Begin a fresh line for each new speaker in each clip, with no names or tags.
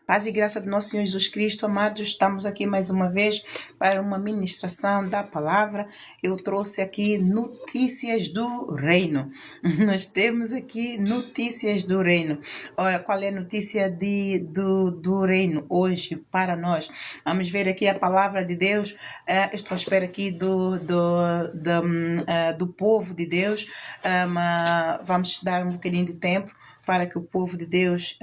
Paz e graça do nosso Senhor Jesus Cristo, amados, estamos aqui mais uma vez para uma ministração da palavra. Eu trouxe aqui notícias do reino. Nós temos aqui notícias do reino. Olha, qual é a notícia do reino hoje para nós? Vamos ver aqui a palavra de Deus. Estou à espera aqui do povo de Deus. Vamos dar um bocadinho de tempo para que o povo de Deus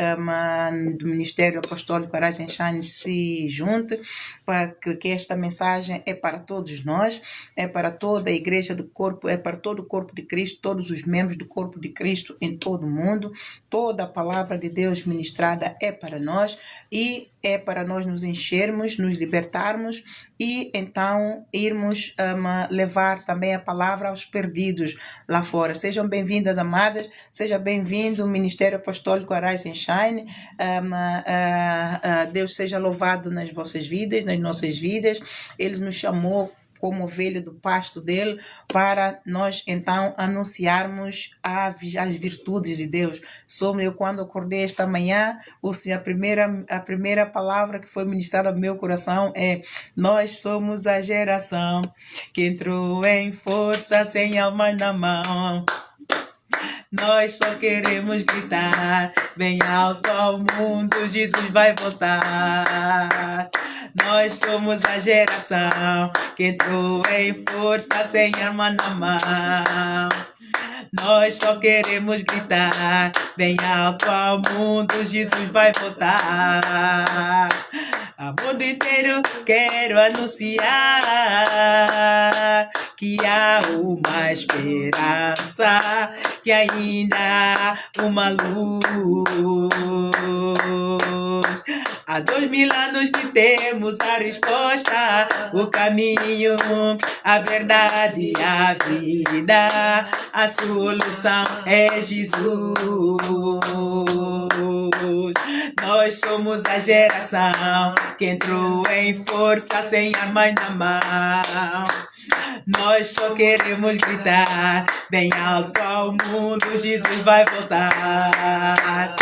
do Ministério Apostólico Aragem Shine se junte, para que esta mensagem é para todos nós, é para toda a igreja do corpo, é para todo o corpo de Cristo, todos os membros do corpo de Cristo em todo o mundo. Toda a palavra de Deus ministrada é para nós e é para nós nos enchermos, nos libertarmos e então irmos levar também a palavra aos perdidos lá fora. Sejam bem-vindas, amadas, seja bem-vindo o Ministério Apostólico Arise and Shine. Deus seja louvado nas vossas vidas, nas nossas vidas. Ele nos chamou como ovelha do pasto dele, para nós então anunciarmos as virtudes de Deus. Eu quando acordei esta manhã, a primeira palavra que foi ministrada ao meu coração é: nós somos a geração que entrou em força sem alma na mão. Nós só queremos gritar bem alto ao mundo, Jesus vai voltar. Nós somos a geração que entrou em força sem arma na mão. Nós só queremos gritar bem alto ao mundo, Jesus vai voltar. Ao mundo inteiro quero anunciar que há uma esperança, que ainda há uma luz. Há 2000 anos que temos a resposta, o caminho, a verdade, a vida, a solução é Jesus. Nós somos a geração que entrou em força sem armas na mão. Nós só queremos gritar bem alto ao mundo, Jesus vai voltar.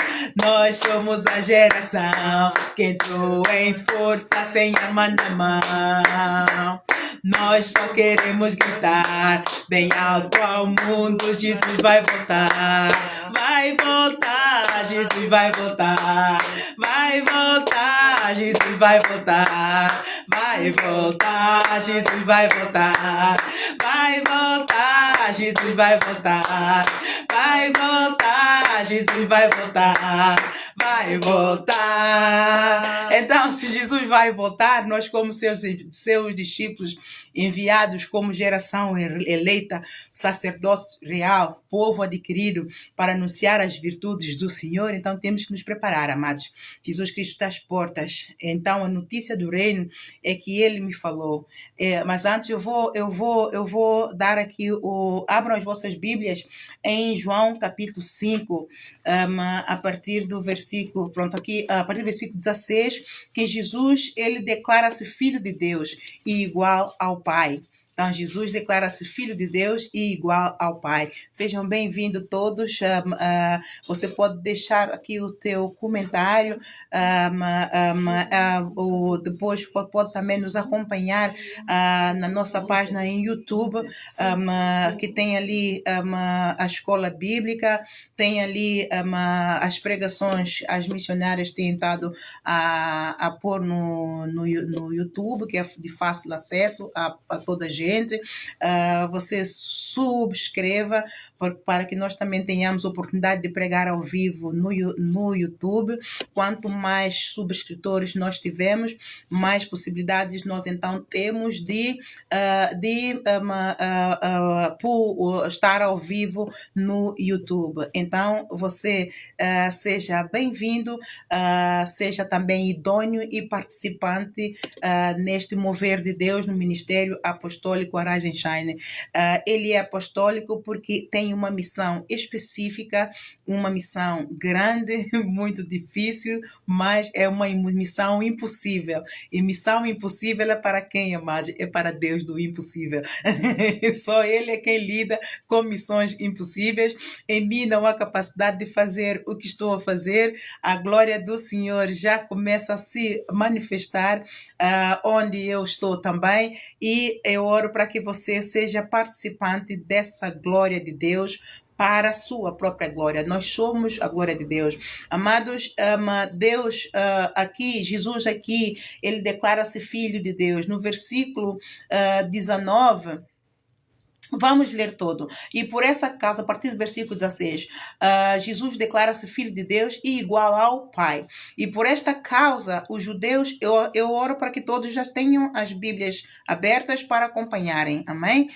Nós somos a geração que entrou em força sem arma na mão. Nós só queremos gritar bem alto ao mundo, Jesus vai voltar. Vai voltar, Jesus vai voltar. Vai voltar, Jesus vai voltar. Vai voltar, Jesus vai voltar. Vai voltar, Jesus vai voltar. Vai voltar, Jesus vai voltar. Vai voltar. Então, se Jesus vai voltar, nós como seus discípulos, enviados como geração eleita, sacerdócio real, povo adquirido, para anunciar as virtudes do Senhor, então temos que nos preparar, amados. Jesus Cristo está às portas. Então, a notícia do reino é que ele me falou. Mas antes eu vou dar aqui abram as vossas Bíblias em João capítulo 5, a partir do versículo, a partir do versículo 16, que Jesus, ele declara-se filho de Deus e igual ao Pai. Então, Jesus declara-se filho de Deus e igual ao Pai. Sejam bem-vindos todos. Você pode deixar aqui o teu comentário. Depois pode também nos acompanhar na nossa página em YouTube, que tem ali a escola bíblica, tem ali as pregações, as missionárias têm estado a pôr no YouTube, que é de fácil acesso a toda a gente. Você subscreva para que nós também tenhamos oportunidade de pregar ao vivo no YouTube. Quanto mais subscritores nós tivermos, mais possibilidades nós então temos de estar ao vivo no YouTube. Então, você seja bem-vindo, seja também idôneo e participante neste mover de Deus no Ministério Apostólico apostólico Arise and Shine. Ele é apostólico porque tem uma missão específica, uma missão grande, muito difícil, mas é uma missão impossível. E missão impossível é para quem, amados? É para Deus do impossível. Só Ele é quem lida com missões impossíveis. Em mim não há capacidade de fazer o que estou a fazer. A glória do Senhor já começa a se manifestar onde eu estou também. E eu oro para que você seja participante dessa glória de Deus, para a sua própria glória. Nós somos a glória de Deus. Amados, Deus aqui, Jesus aqui, ele declara-se filho de Deus. No versículo 19, vamos ler todo. E por essa causa, a partir do versículo 16, Jesus declara-se filho de Deus e igual ao Pai. E por esta causa, os judeus, eu oro para que todos já tenham as Bíblias abertas para acompanharem. Amém?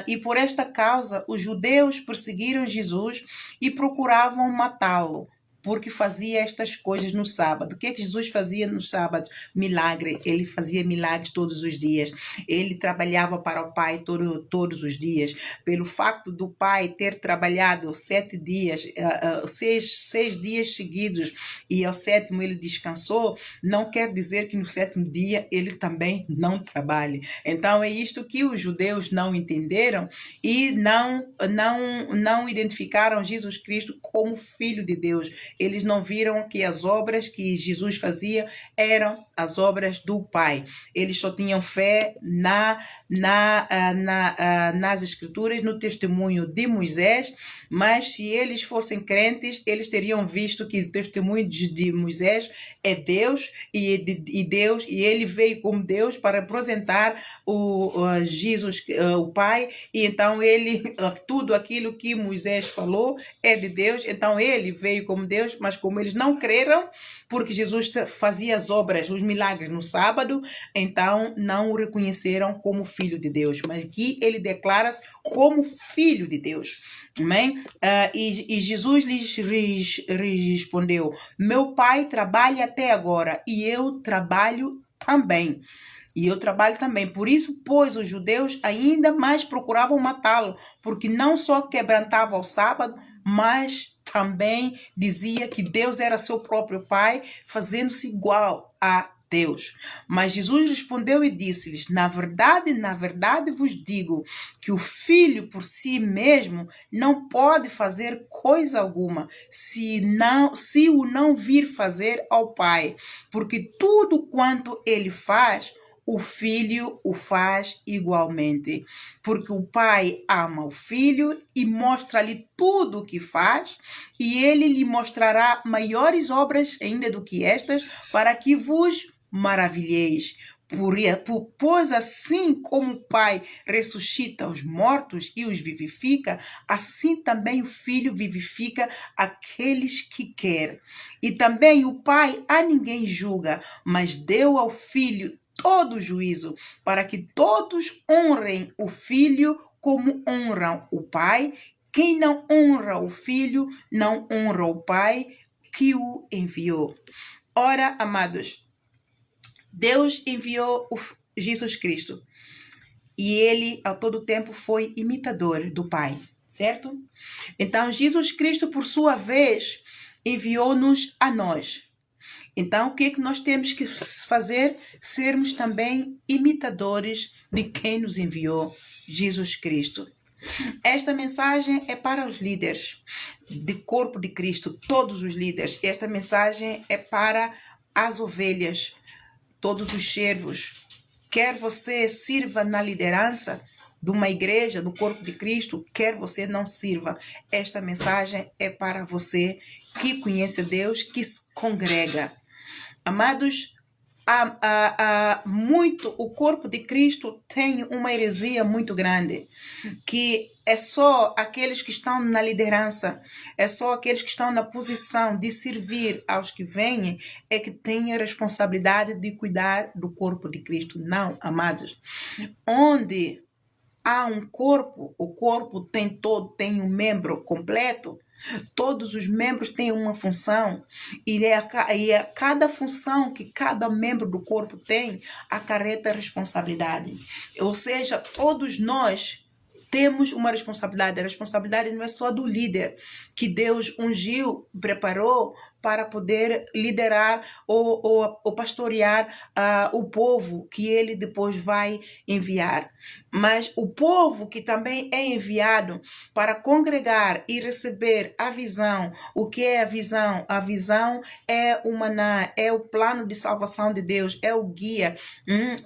E por esta causa, os judeus perseguiram Jesus e procuravam matá-lo, porque fazia estas coisas no sábado. O que é que Jesus fazia no sábado? Milagre. Ele fazia milagres todos os dias. Ele trabalhava para o Pai todos os dias. Pelo facto do Pai ter trabalhado 7 dias, 6 dias seguidos, e ao 7º ele descansou, não quer dizer que no 7º dia ele também não trabalhe. Então é isto que os judeus não entenderam e não identificaram Jesus Cristo como Filho de Deus. Eles não viram que as obras que Jesus fazia eram as obras do Pai. Eles só tinham fé nas Escrituras, no testemunho de Moisés, mas se eles fossem crentes, eles teriam visto que o testemunho de Moisés é Deus e ele veio como Deus para apresentar Jesus, o Pai, e então tudo aquilo que Moisés falou é de Deus, então ele veio como Deus, mas como eles não creram, porque Jesus fazia as obras, os milagres no sábado, então não o reconheceram como filho de Deus, mas aqui ele declara-se como filho de Deus. Amém? E Jesus lhes respondeu: meu Pai trabalha até agora e eu trabalho também. Por isso, pois, os judeus ainda mais procuravam matá-lo, porque não só quebrantava o sábado, mas também dizia que Deus era seu próprio Pai, fazendo-se igual a Deus. Mas Jesus respondeu e disse-lhes: na verdade vos digo que o Filho por si mesmo não pode fazer coisa alguma, se o não vir fazer ao Pai, porque tudo quanto ele faz, o Filho o faz igualmente, porque o Pai ama o Filho e mostra-lhe tudo o que faz, e ele lhe mostrará maiores obras ainda do que estas, para que vos maravilheis. Pois assim como o Pai ressuscita os mortos e os vivifica, assim também o Filho vivifica aqueles que quer. E também o Pai a ninguém julga, mas deu ao Filho todo o juízo, para que todos honrem o Filho como honram o Pai. Quem não honra o Filho, não honra o Pai que o enviou. Ora, amados, Deus enviou Jesus Cristo e ele a todo tempo foi imitador do Pai, certo? Então, Jesus Cristo, por sua vez, enviou-nos a nós. Então, o que é que nós temos que fazer? Sermos também imitadores de quem nos enviou, Jesus Cristo. Esta mensagem é para os líderes do corpo de Cristo, todos os líderes. Esta mensagem é para as ovelhas, todos os servos. Quer você sirva na liderança de uma igreja, do corpo de Cristo, quer você não sirva. Esta mensagem é para você que conhece Deus, que se congrega. Amados, o corpo de Cristo tem uma heresia muito grande, que é só aqueles que estão na liderança, é só aqueles que estão na posição de servir aos que vêm, é que têm a responsabilidade de cuidar do corpo de Cristo. Não, amados. Onde há um corpo, o corpo tem um membro completo, Todos os membros têm uma função e cada função que cada membro do corpo tem acarreta responsabilidade. Ou seja, todos nós temos uma responsabilidade. A responsabilidade não é só do líder que Deus ungiu, preparou para poder liderar ou pastorear o povo que ele depois vai enviar. Mas o povo que também é enviado para congregar e receber a visão. O que é a visão? A visão é o maná, é o plano de salvação de Deus, é o guia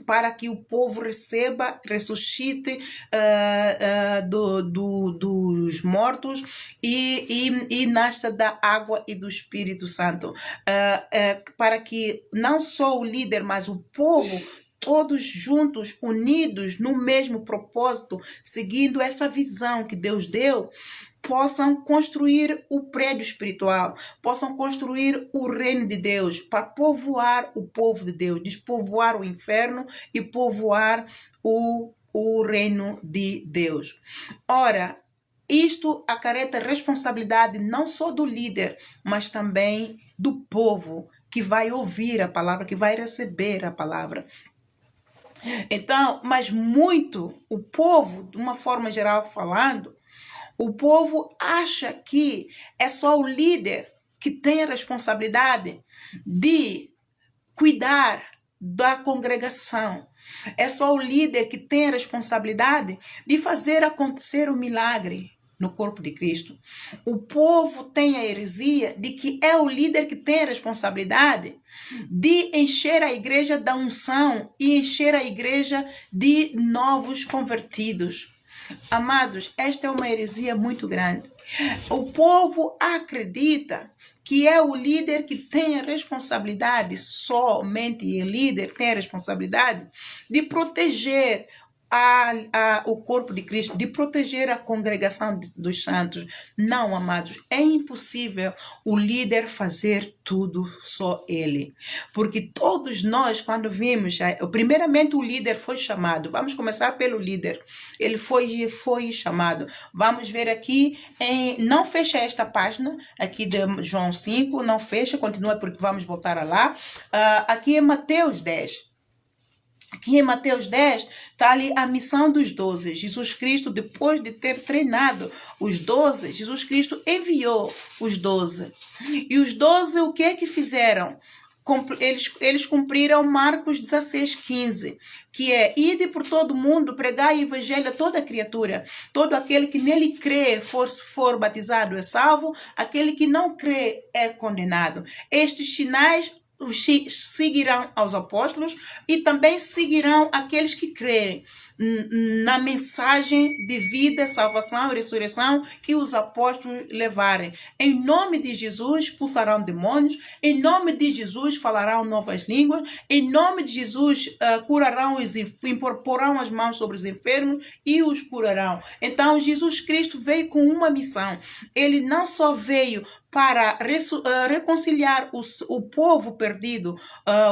para que o povo receba, ressuscite dos mortos e nasça da água e do Espírito Santo, para que não só o líder, mas o povo, todos juntos, unidos no mesmo propósito, seguindo essa visão que Deus deu, possam construir o prédio espiritual, possam construir o reino de Deus, para povoar o povo de Deus, despovoar o inferno e povoar o reino de Deus. Ora, isto acarreta responsabilidade não só do líder, mas também do povo que vai ouvir a palavra, que vai receber a palavra. Então, mas muito, o povo, de uma forma geral falando, o povo acha que é só o líder que tem a responsabilidade de cuidar da congregação. É só o líder que tem a responsabilidade de fazer acontecer o milagre no corpo de Cristo. O povo tem a heresia de que é o líder que tem a responsabilidade de encher a igreja da unção e encher a igreja de novos convertidos. Amados, esta é uma heresia muito grande. O povo acredita que é o líder que tem a responsabilidade, somente o líder tem a responsabilidade de proteger o corpo de Cristo, de proteger a congregação dos santos. Não, amados, é impossível o líder fazer tudo só ele. Porque todos nós, quando vimos, primeiramente o líder foi chamado. Vamos começar pelo líder. Ele foi chamado. Vamos ver aqui, não fecha esta página, aqui de João 5, não fecha, continua porque vamos voltar lá. Aqui é Mateus 10. Aqui em Mateus 10, está ali a missão dos 12. Jesus Cristo, depois de ter treinado os 12, Jesus Cristo enviou os 12. E os 12, o que é que fizeram? Eles cumpriram Marcos 16:15, que é: ide por todo mundo, pregai o evangelho a toda criatura. Todo aquele que nele crê, for batizado, é salvo. Aquele que não crê é condenado. Estes sinais seguirão aos apóstolos e também seguirão aqueles que crerem na mensagem de vida, salvação e ressurreição que os apóstolos levarem. Em nome de Jesus expulsarão demônios, em nome de Jesus falarão novas línguas, em nome de Jesus curarão, porão as mãos sobre os enfermos e os curarão. Então Jesus Cristo veio com uma missão. Ele não só veio para reconciliar o povo perdido,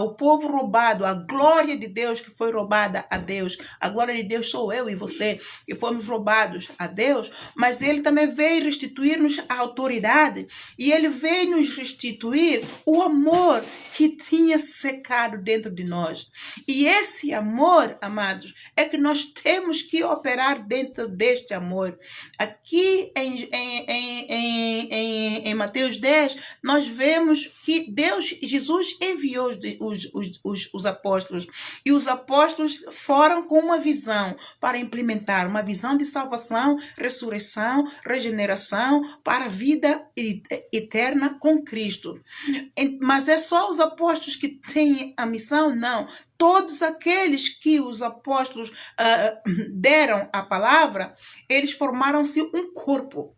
o povo roubado, a glória de Deus que foi roubada a Deus. A glória de Deus sou eu e você, que fomos roubados a Deus, mas ele também veio restituir-nos a autoridade e ele veio nos restituir o amor que tinha secado dentro de nós. E esse amor, amados, é que nós temos que operar dentro deste amor. Aqui em Mateus 10, nós vemos que Jesus enviou os apóstolos. E os apóstolos foram com uma visão para implementar uma visão de salvação, ressurreição, regeneração para a vida eterna com Cristo. Mas é só os apóstolos que têm a missão? Não. Todos aqueles que os apóstolos deram a palavra, eles formaram-se um corpo.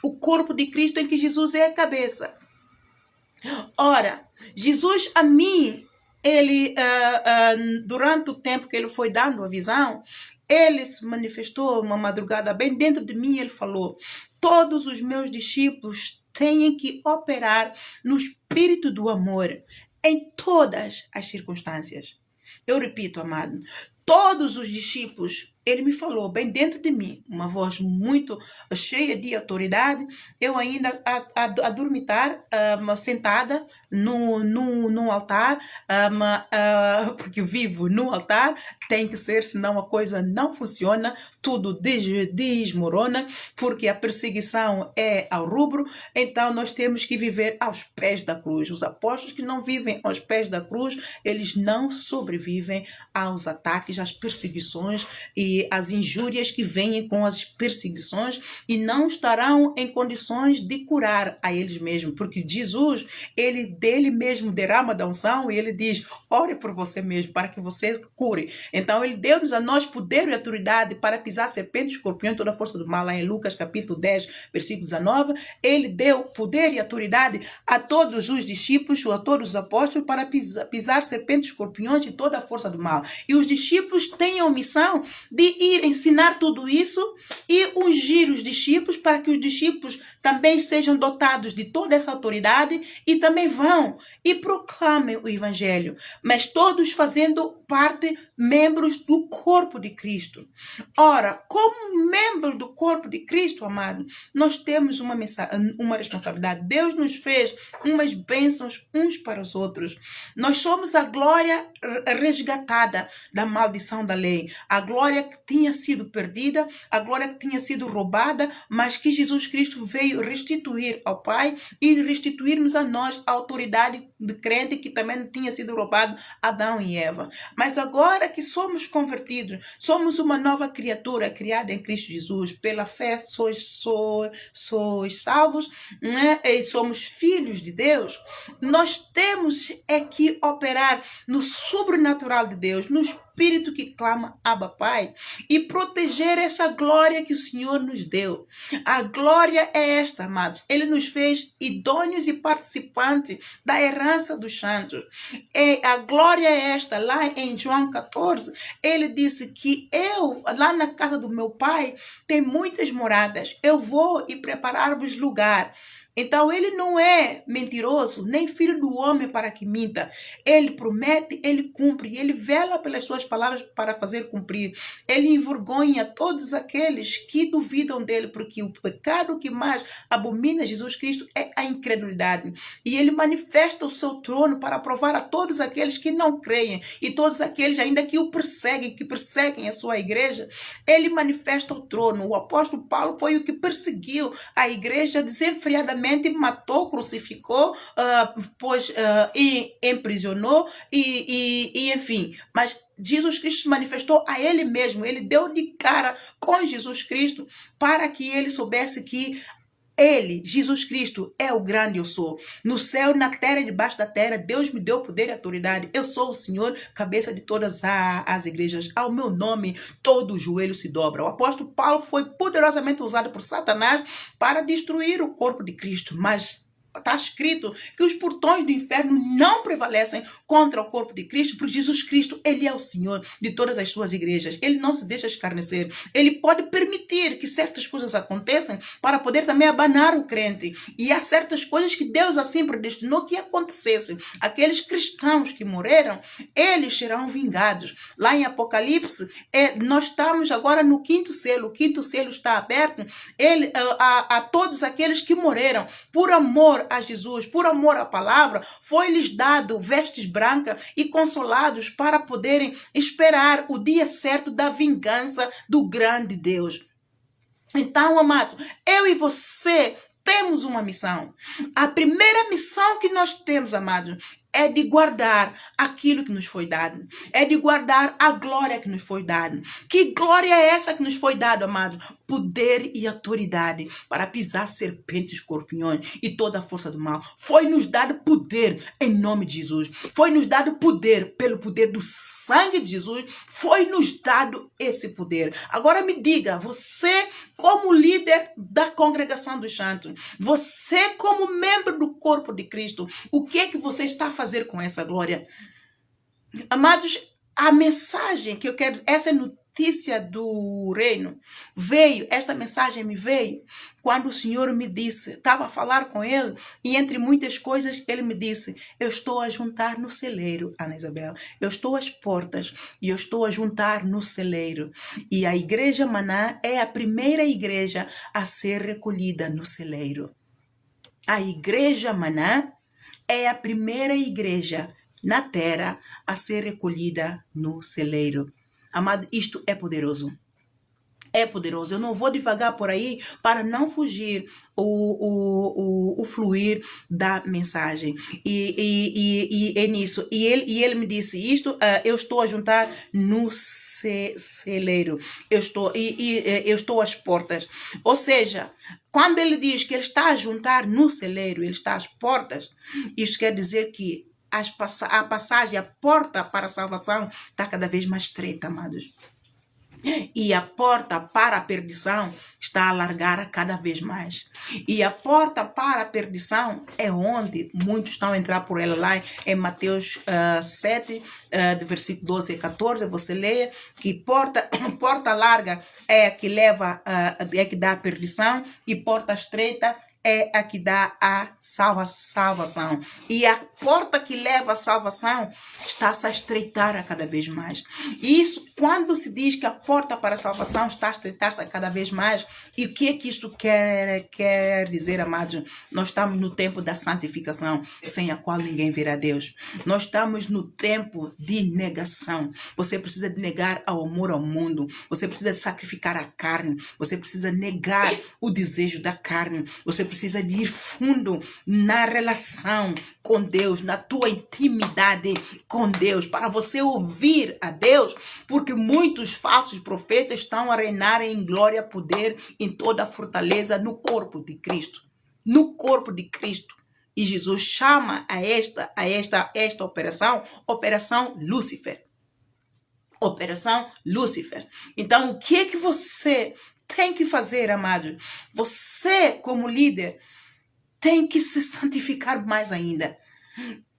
O corpo de Cristo em que Jesus é a cabeça. Ora, Jesus a mim, ele, durante o tempo que ele foi dando a visão, ele se manifestou uma madrugada bem dentro de mim, ele falou: todos os meus discípulos têm que operar no espírito do amor em todas as circunstâncias. Eu repito, amado, todos os discípulos Ele me falou bem dentro de mim, uma voz muito cheia de autoridade. Eu ainda a dormitar, sentada no altar, porque eu vivo no altar, tem que ser, senão a coisa não funciona, tudo desmorona, porque a perseguição é ao rubro, então nós temos que viver aos pés da cruz. Os apóstolos que não vivem aos pés da cruz, eles não sobrevivem aos ataques, às perseguições e as injúrias que vêm com as perseguições, e não estarão em condições de curar a eles mesmos, porque Jesus, ele dele mesmo derrama da unção e ele diz: ore por você mesmo para que você cure. Então ele deu-nos a nós poder e autoridade para pisar serpentes, escorpiões, toda a força do mal. Lá em Lucas capítulo 10, versículo 19, ele deu poder e autoridade a todos os discípulos, ou a todos os apóstolos, para pisar serpentes, escorpiões e toda a força do mal. E os discípulos têm a missão de ir ensinar tudo isso e ungir os discípulos, para que os discípulos também sejam dotados de toda essa autoridade e também vão e proclamem o evangelho, mas todos fazendo parte, membros do corpo de Cristo. Ora, como membro do corpo de Cristo, amado, nós temos uma responsabilidade. Deus nos fez umas bênçãos uns para os outros. Nós somos a glória resgatada da maldição da lei, a glória que tinha sido perdida, a glória que tinha sido roubada, mas que Jesus Cristo veio restituir ao Pai e restituir-nos a nós a autoridade de crente que também tinha sido roubado a Adão e Eva. Mas agora que somos convertidos, somos uma nova criatura criada em Cristo Jesus, pela fé sois salvos, né? E somos filhos de Deus. Nós temos que operar no sobrenatural de Deus, no Espírito que clama Abba Pai, e proteger essa glória que o Senhor nos deu. A glória é esta, amados. Ele nos fez idôneos e participantes da herança dos santos. E a glória é esta. Lá em João 14, ele disse que lá na casa do meu Pai, tem muitas moradas. Eu vou e preparar-vos lugar. Então ele não é mentiroso, nem filho do homem para que minta. Ele promete, ele cumpre, ele vela pelas suas palavras para fazer cumprir. Ele envergonha todos aqueles que duvidam dele, porque o pecado que mais abomina Jesus Cristo é a incredulidade. E ele manifesta o seu trono para provar a todos aqueles que não creem e todos aqueles ainda que o perseguem, que perseguem a sua igreja. Ele manifesta o trono. O apóstolo Paulo foi o que perseguiu a igreja desenfreadamente, matou, crucificou, e emprisionou e enfim. Mas Jesus Cristo manifestou a ele mesmo. Ele deu de cara com Jesus Cristo para que ele soubesse que ele, Jesus Cristo, é o grande eu sou. No céu, na terra e debaixo da terra, Deus me deu poder e autoridade. Eu sou o Senhor, cabeça de todas as igrejas. Ao meu nome, todo o joelho se dobra. O apóstolo Paulo foi poderosamente usado por Satanás para destruir o corpo de Cristo, mas está escrito que os portões do inferno não prevalecem contra o corpo de Cristo, porque Jesus Cristo, ele é o Senhor de todas as suas igrejas. Ele não se deixa escarnecer. Ele pode permitir que certas coisas aconteçam para poder também abanar o crente. E há certas coisas que Deus assim predestinou que acontecessem. Aqueles cristãos que morreram, eles serão vingados. Lá em Apocalipse, nós estamos agora no quinto selo. O quinto selo está aberto a todos aqueles que morreram por amor a Jesus, por amor à palavra, foi-lhes dado vestes brancas e consolados para poderem esperar o dia certo da vingança do grande Deus. Então, amado, eu e você temos uma missão. A primeira missão que nós temos, amado, é de guardar aquilo que nos foi dado. É de guardar a glória que nos foi dada. Que glória é essa que nos foi dada, amado? Poder e autoridade para pisar serpentes, escorpiões e toda a força do mal. Foi-nos dado poder em nome de Jesus. Foi-nos dado poder pelo poder do sangue de Jesus. Foi-nos dado esse poder. Agora me diga, você como líder da congregação dos santos, você como membro do corpo de Cristo, o que é que você está a fazer com essa glória? Amados, a mensagem que eu quero dizer, essa é notícia do reino veio, esta mensagem me veio, quando o Senhor me disse, estava a falar com ele, e entre muitas coisas, ele me disse, eu estou a juntar no celeiro, Ana Isabel, eu estou às portas, e eu estou a juntar no celeiro. E a igreja Maná é a primeira igreja a ser recolhida no celeiro. A igreja Maná é a primeira igreja na terra a ser recolhida no celeiro. Amado, isto é poderoso. É poderoso. Eu não vou devagar por aí para não fugir o fluir da mensagem. E é nisso. E ele me disse isto, eu estou a juntar no celeiro. Eu estou às portas. Ou seja, quando ele diz que ele está a juntar no celeiro, ele está às portas, isso quer dizer que a passagem, a porta para a salvação está cada vez mais estreita, amados. E a porta para a perdição está a alargar cada vez mais. E a porta para a perdição é onde muitos estão a entrar por ela lá em Mateus 7, de versículo 12 a 14, você leia que porta larga é a que leva, é que dá a perdição, e porta estreita é a que dá a salvação. E a porta que leva à salvação está-se a estreitar a cada vez mais. E isso, quando se diz que a porta para a salvação está a estreitar-se a cada vez mais, e o que é que isto quer dizer, amados? Nós estamos no tempo da santificação, sem a qual ninguém verá Deus. Nós estamos no tempo de negação. Você precisa de negar ao amor ao mundo. Você precisa de sacrificar a carne. Você precisa negar o desejo da carne. Você precisa de ir fundo na relação com Deus, na tua intimidade com Deus, para você ouvir a Deus, porque muitos falsos profetas estão a reinar em glória e poder, em toda a fortaleza no corpo de Cristo. No corpo de Cristo. E Jesus chama a esta Operação Lúcifer. Operação Lúcifer. Então, o que é que você tem que fazer, amado? Você, como líder, tem que se santificar mais ainda.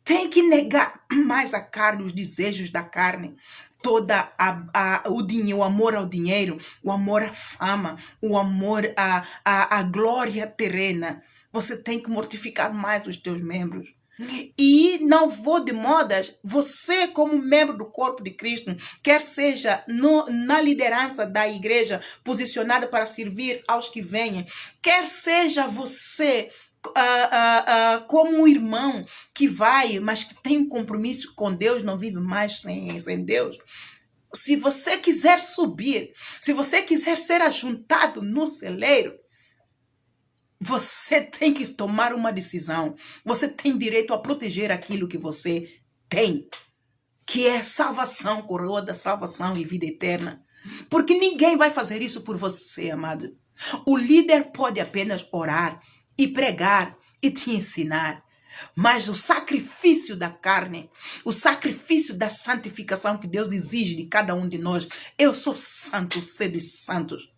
Tem que negar mais a carne, os desejos da carne. O amor ao dinheiro, o amor à fama, o amor à glória terrena. Você tem que mortificar mais os teus membros. E não vou de modas, você como membro do corpo de Cristo, quer seja na liderança da igreja, posicionada para servir aos que vêm, quer seja você como um irmão que vai, mas que tem um compromisso com Deus, não vive mais sem Deus. Se você quiser subir, se você quiser ser ajuntado no celeiro, você tem que tomar uma decisão. Você tem direito a proteger aquilo que você tem, que é salvação, coroa da salvação e vida eterna. Porque ninguém vai fazer isso por você, amado. O líder pode apenas orar e pregar e te ensinar. Mas o sacrifício da carne, o sacrifício da santificação que Deus exige de cada um de nós. Eu sou santo, sede santos.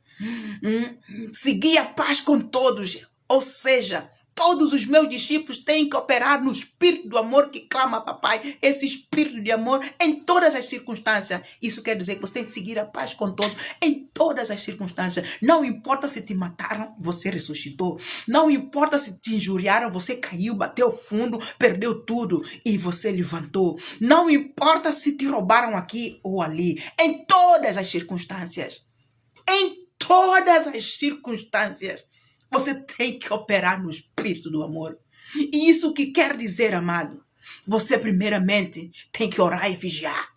Segui a paz com todos. Ou seja, todos os meus discípulos têm que operar no espírito do amor que clama a papai. Esse espírito de amor em todas as circunstâncias. Isso quer dizer que você tem que seguir a paz com todos em todas as circunstâncias. Não importa se te mataram, você ressuscitou. Não importa se te injuriaram, você caiu, bateu fundo, perdeu tudo e você levantou. Não importa se te roubaram aqui ou ali. Em todas as circunstâncias. Em todas as circunstâncias. Você tem que operar no espírito do amor. E isso que quer dizer, amado? Você primeiramente tem que orar e vigiar.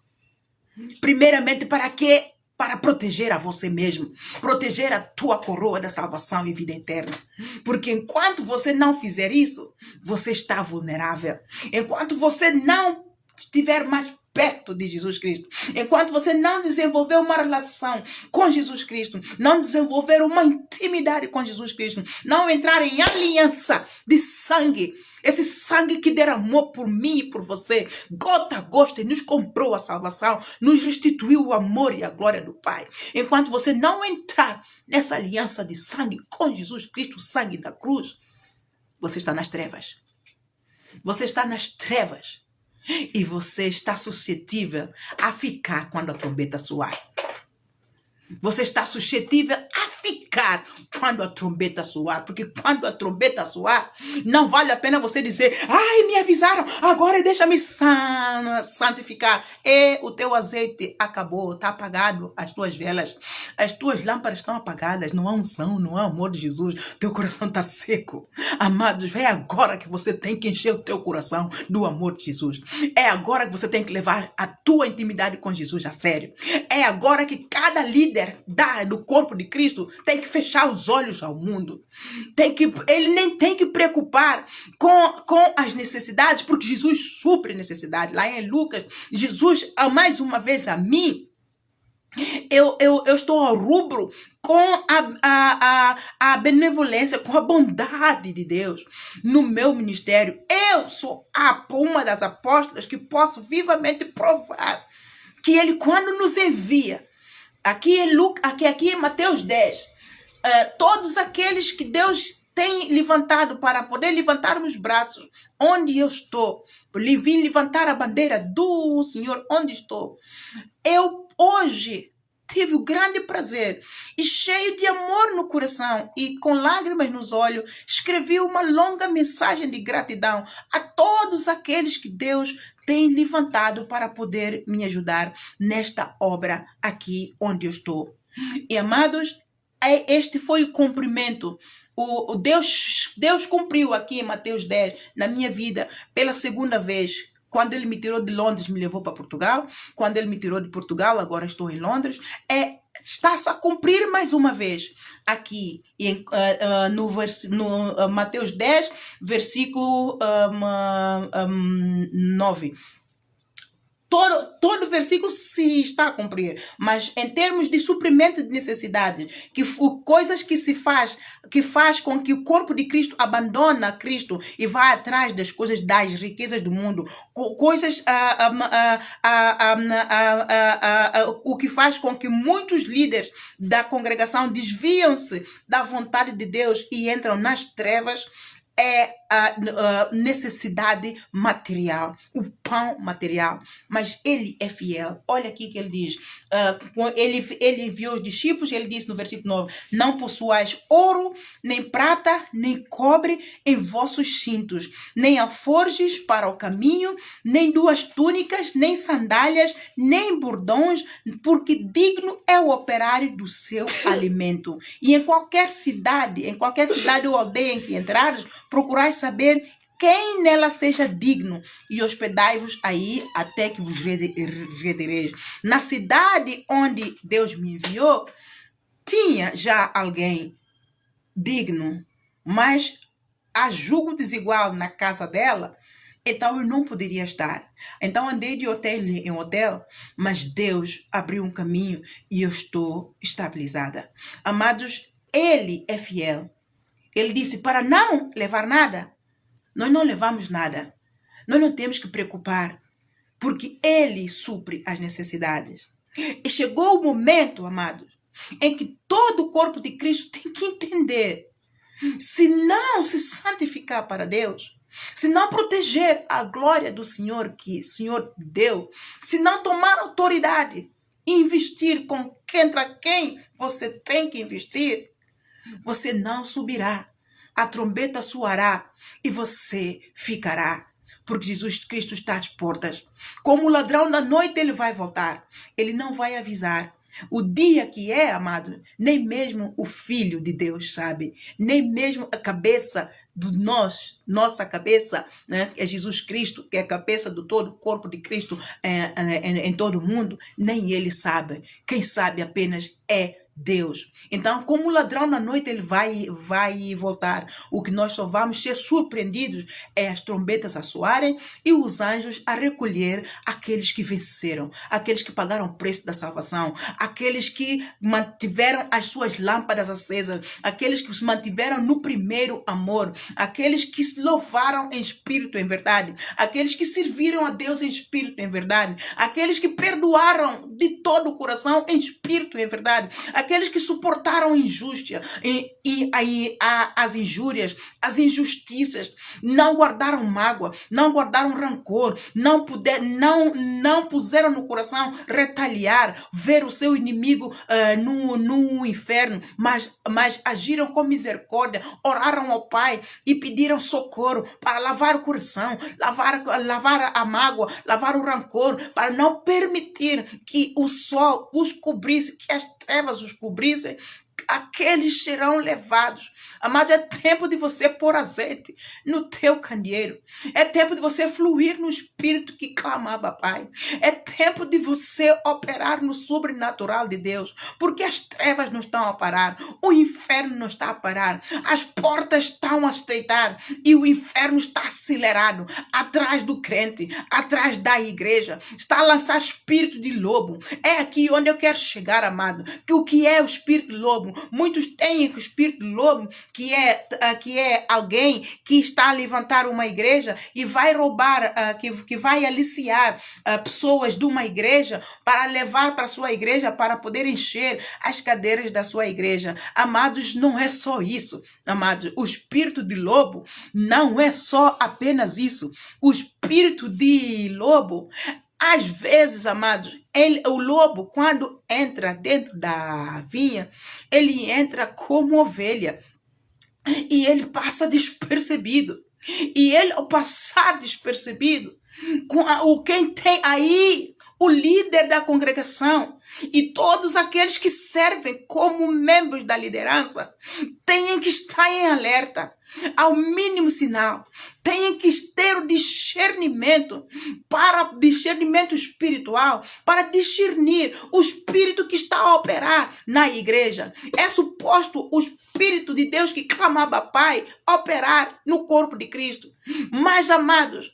Primeiramente para quê? Para proteger a você mesmo. Proteger a tua coroa da salvação e vida eterna. Porque enquanto você não fizer isso, você está vulnerável. Enquanto você não estiver mais perto de Jesus Cristo, enquanto você não desenvolver uma relação com Jesus Cristo, não desenvolver uma intimidade com Jesus Cristo, não entrar em aliança de sangue, esse sangue que derramou por mim e por você, gota a gota, e nos comprou a salvação, nos restituiu o amor e a glória do Pai. Enquanto você não entrar nessa aliança de sangue com Jesus Cristo, o sangue da cruz, você está nas trevas. Você está nas trevas. E você está suscetível a ficar quando a trombeta soar. Você está suscetível a ficar quando a trombeta soar. Porque quando a trombeta soar, não vale a pena você dizer: ai, me avisaram, agora deixa-me santificar. E o teu azeite acabou, está apagado, as tuas velas, as tuas lâmpadas estão apagadas, não há unção, não há amor de Jesus, teu coração está seco. Amados, é agora que você tem que encher o teu coração do amor de Jesus. É agora que você tem que levar a tua intimidade com Jesus a sério. É agora que cada líder do corpo de Cristo tem que fechar os olhos ao mundo. Ele nem tem que preocupar com as necessidades, porque Jesus supre necessidade. Lá em Lucas, Jesus, mais uma vez a mim, eu estou ao rubro com a benevolência, com a bondade de Deus no meu ministério. Eu sou uma das apóstolas que posso vivamente provar que Ele, quando nos envia, aqui em Mateus 10, todos aqueles que Deus tem levantado para poder levantar os braços, onde eu estou, vim levantar a bandeira do Senhor, onde estou. Eu hoje tive o grande prazer e cheio de amor no coração e com lágrimas nos olhos, escrevi uma longa mensagem de gratidão a todos aqueles que Deus tem levantado para poder me ajudar nesta obra aqui onde eu estou. E amados, este foi o cumprimento. Deus cumpriu aqui em Mateus 10 na minha vida pela segunda vez. Quando Ele me tirou de Londres, me levou para Portugal. Quando Ele me tirou de Portugal, agora estou em Londres. Está-se a cumprir mais uma vez aqui no Mateus 10, versículo 9. Todo versículo se está a cumprir, mas em termos de suprimento de necessidades, coisas que faz com que o corpo de Cristo abandona Cristo e vá atrás das coisas, das riquezas do mundo, coisas o que faz com que muitos líderes da congregação desviam-se da vontade de Deus e entram nas trevas. É a necessidade material, o pão material, mas Ele é fiel. Olha aqui que Ele diz, ele enviou os discípulos, Ele disse no versículo 9, não possuais ouro, nem prata, nem cobre em vossos cintos, nem alforjes para o caminho, nem duas túnicas, nem sandálias, nem bordões, porque digno é o operário do seu alimento. E em qualquer cidade ou aldeia em que entrares, procurai saber quem nela seja digno e hospedai-vos aí até que vos retireis. Na cidade onde Deus me enviou, tinha já alguém digno, mas há julgo desigual na casa dela, então eu não poderia estar. Então andei de hotel em hotel, mas Deus abriu um caminho e eu estou estabilizada. Amados, Ele é fiel. Ele disse para não levar nada. Nós não levamos nada. Nós não temos que preocupar, porque Ele supre as necessidades. E chegou o momento, amados, em que todo o corpo de Cristo tem que entender. Se não se santificar para Deus, se não proteger a glória do Senhor que o Senhor deu, se não tomar autoridade e investir contra quem você tem que investir, você não subirá, a trombeta soará e você ficará, porque Jesus Cristo está às portas. Como o ladrão da noite, Ele vai voltar. Ele não vai avisar. O dia que é, amado, nem mesmo o Filho de Deus sabe, nem mesmo a cabeça nossa cabeça, né, que é Jesus Cristo, que é a cabeça do todo o corpo de Cristo em todo o mundo, nem Ele sabe. Quem sabe apenas é Deus. Então, como o ladrão na noite, ele vai voltar. O que nós só vamos ser surpreendidos é as trombetas a soarem e os anjos a recolher aqueles que venceram, aqueles que pagaram o preço da salvação, aqueles que mantiveram as suas lâmpadas acesas, aqueles que se mantiveram no primeiro amor, aqueles que se louvaram em espírito, em verdade, aqueles que serviram a Deus em espírito, em verdade, aqueles que perdoaram de todo o coração em espírito, em verdade, aqueles que suportaram injustiça as injúrias, as injustiças, não guardaram mágoa, não guardaram rancor, não não puseram no coração retaliar, ver o seu inimigo no inferno, mas agiram com misericórdia, oraram ao Pai e pediram socorro para lavar o coração, lavar a mágoa, lavar o rancor, para não permitir que o sol os cobrisse, que as trevas os cobrissem. Aqueles serão levados. Amado, é tempo de você pôr azeite no teu candeeiro. É tempo de você fluir no Espírito que clamava, Pai. É tempo de você operar no sobrenatural de Deus. Porque as trevas não estão a parar. O inferno não está a parar. As portas estão a estreitar. E o inferno está acelerado. Atrás do crente. Atrás da igreja. Está a lançar espírito de lobo. É aqui onde eu quero chegar, amado. Que o que é o espírito de lobo? Muitos têm que o espírito de lobo, que é alguém que está a levantar uma igreja e vai roubar, que vai aliciar pessoas de uma igreja para levar para a sua igreja para poder encher as cadeiras da sua igreja. Amados, não é só isso. Amados, o espírito de lobo não é só apenas isso. O espírito de lobo, às vezes, amados, o lobo, quando entra dentro da vinha, ele entra como ovelha e ele passa despercebido. E ele, ao passar despercebido, quem tem aí o líder da congregação e todos aqueles que servem como membros da liderança têm que estar em alerta. Ao mínimo sinal, tem que ter o discernimento espiritual, para discernir o espírito que está a operar na igreja. É suposto o Espírito de Deus que clamava Pai operar no corpo de Cristo. Mas, amados,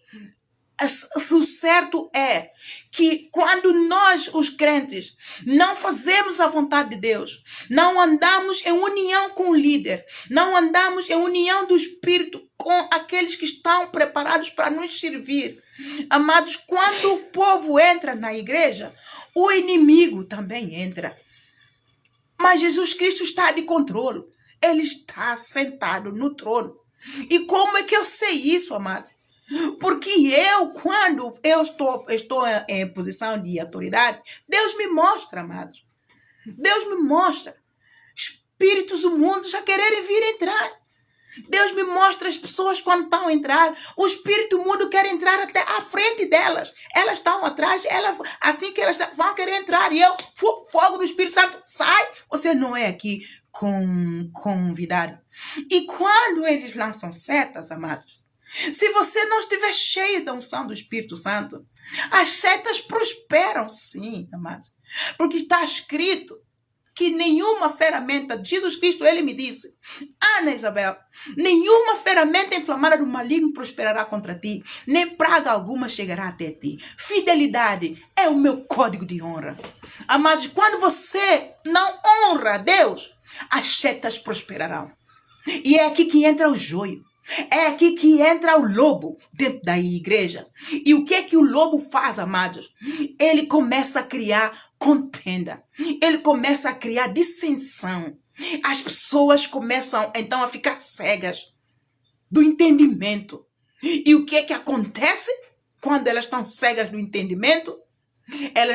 o certo é que quando nós, os crentes, não fazemos a vontade de Deus, não andamos em união com o líder, não andamos em união do Espírito com aqueles que estão preparados para nos servir. Amados, quando o povo entra na igreja, o inimigo também entra. Mas Jesus Cristo está de controle. Ele está sentado no trono. E como é que eu sei isso, amado? Porque quando eu estou em posição de autoridade, Deus me mostra, amados. Deus me mostra espíritos do mundo já quererem vir entrar. Deus me mostra as pessoas quando estão a entrar. O espírito do mundo quer entrar até à frente delas. Elas estão atrás, assim que elas vão querer entrar. E fogo do Espírito Santo, sai. Você não é aqui convidado. E quando eles lançam setas, amados, se você não estiver cheio da unção do Espírito Santo, as setas prosperam, sim, amados. Porque está escrito que nenhuma ferramenta, Jesus Cristo, ele me disse, Ana Isabel, nenhuma ferramenta inflamada do maligno prosperará contra ti, nem praga alguma chegará até ti. Fidelidade é o meu código de honra. Amados, quando você não honra a Deus, as setas prosperarão. E é aqui que entra o joio. É aqui que entra o lobo dentro da igreja. E o que é que o lobo faz, amados? Ele começa a criar contenda. Ele começa a criar dissensão. As pessoas começam então a ficar cegas do entendimento. E o que é que acontece quando elas estão cegas do entendimento?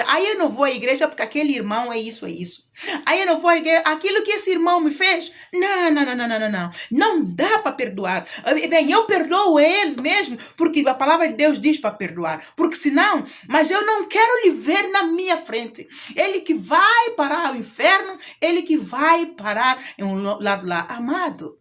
Aí eu não vou à igreja porque aquele irmão é isso, é isso. Aí eu não vou à igreja, aquilo que esse irmão me fez. Não. Não dá para perdoar. Bem, eu perdoo ele mesmo, porque a palavra de Deus diz para perdoar. Porque senão, mas eu não quero lhe ver na minha frente. Ele que vai parar o inferno, ele que vai parar em um lado lá. Amado,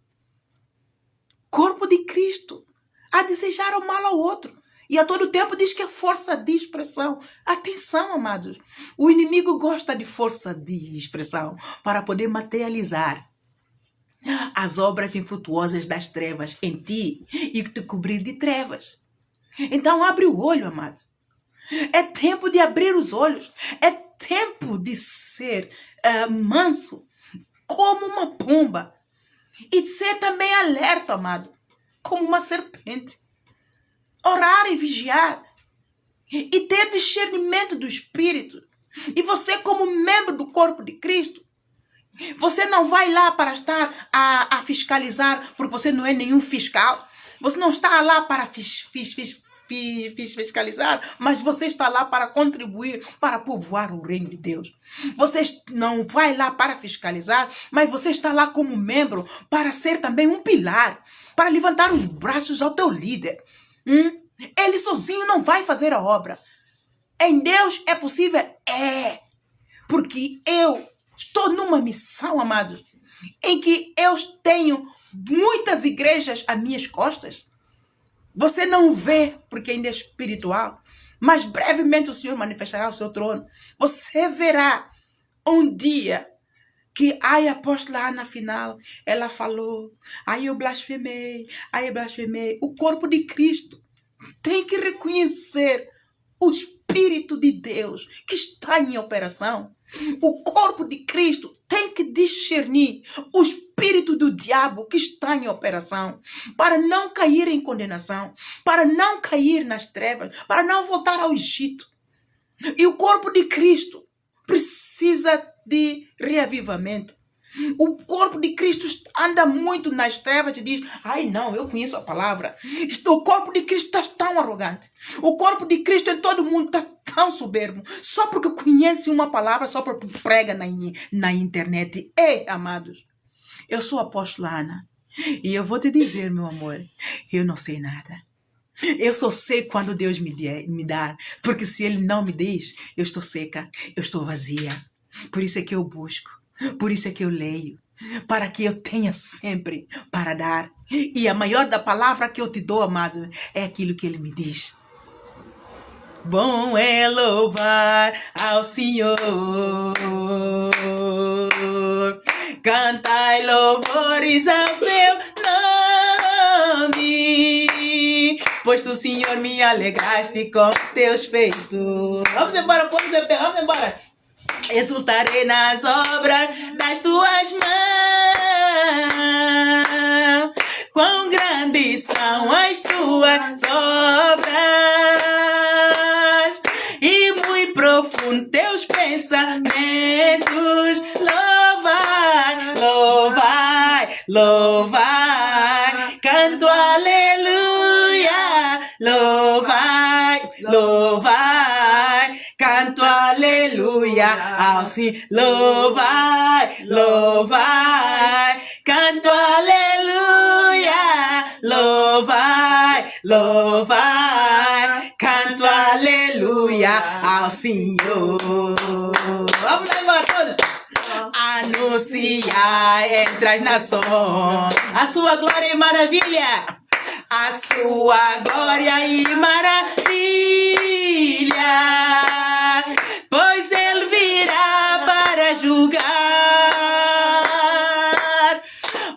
corpo de Cristo, a desejar o mal ao outro. E a todo tempo diz que é força de expressão. Atenção, amados. O inimigo gosta de força de expressão para poder materializar as obras infrutuosas das trevas em ti e te cobrir de trevas. Então abre o olho, amado. É tempo de abrir os olhos. É tempo de ser manso como uma pomba. E de ser também alerta, amado, como uma serpente. Orar e vigiar. E ter discernimento do Espírito. E você, como membro do corpo de Cristo, você não vai lá para estar a fiscalizar, porque você não é nenhum fiscal. Você não está lá para fiscalizar, mas você está lá para contribuir, para povoar o reino de Deus. Você não vai lá para fiscalizar, mas você está lá como membro para ser também um pilar, para levantar os braços ao teu líder. Ele sozinho não vai fazer a obra. Em Deus é possível? É. Porque eu estou numa missão, amados, em que eu tenho muitas igrejas às minhas costas. Você não vê, porque ainda é espiritual, mas brevemente o Senhor manifestará o seu trono. Você verá um dia que a apóstola Ana, final, ela falou, eu blasfemei. O corpo de Cristo tem que reconhecer o Espírito de Deus que está em operação. O corpo de Cristo tem que discernir o espírito do diabo que está em operação, para não cair em condenação, para não cair nas trevas, para não voltar ao Egito. E o corpo de Cristo precisa de reavivamento. O corpo de Cristo anda muito nas trevas e diz, não, eu conheço a palavra. O corpo de Cristo está tão arrogante. O corpo de Cristo em todo mundo está tão soberbo. Só porque conhece uma palavra, só porque prega na internet. Ei, amados, eu sou a apóstola Ana. E eu vou te dizer, meu amor, eu não sei nada. Eu só sei quando Deus me dá. Porque se Ele não me diz, eu estou seca, eu estou vazia. Por isso é que eu busco. Por isso é que eu leio, para que eu tenha sempre para dar. E a maior da palavra que eu te dou, amado, é aquilo que Ele me diz. Bom é louvar ao Senhor, cantai louvores ao seu nome, pois tu, Senhor, me alegraste com teus feitos. Vamos embora. Exultarei nas obras das tuas mãos. Quão grandes são as tuas obras e muito profundo teus pensamentos. Louvai, canto aleluia. Louvai, canto aleluia ao Senhor. Louvai, canto aleluia. Louvai, canto aleluia ao Senhor. Vamos lá embora todos. Anunciar entre as nações a sua glória e maravilha. A sua glória e maravilha, pois Ele virá para julgar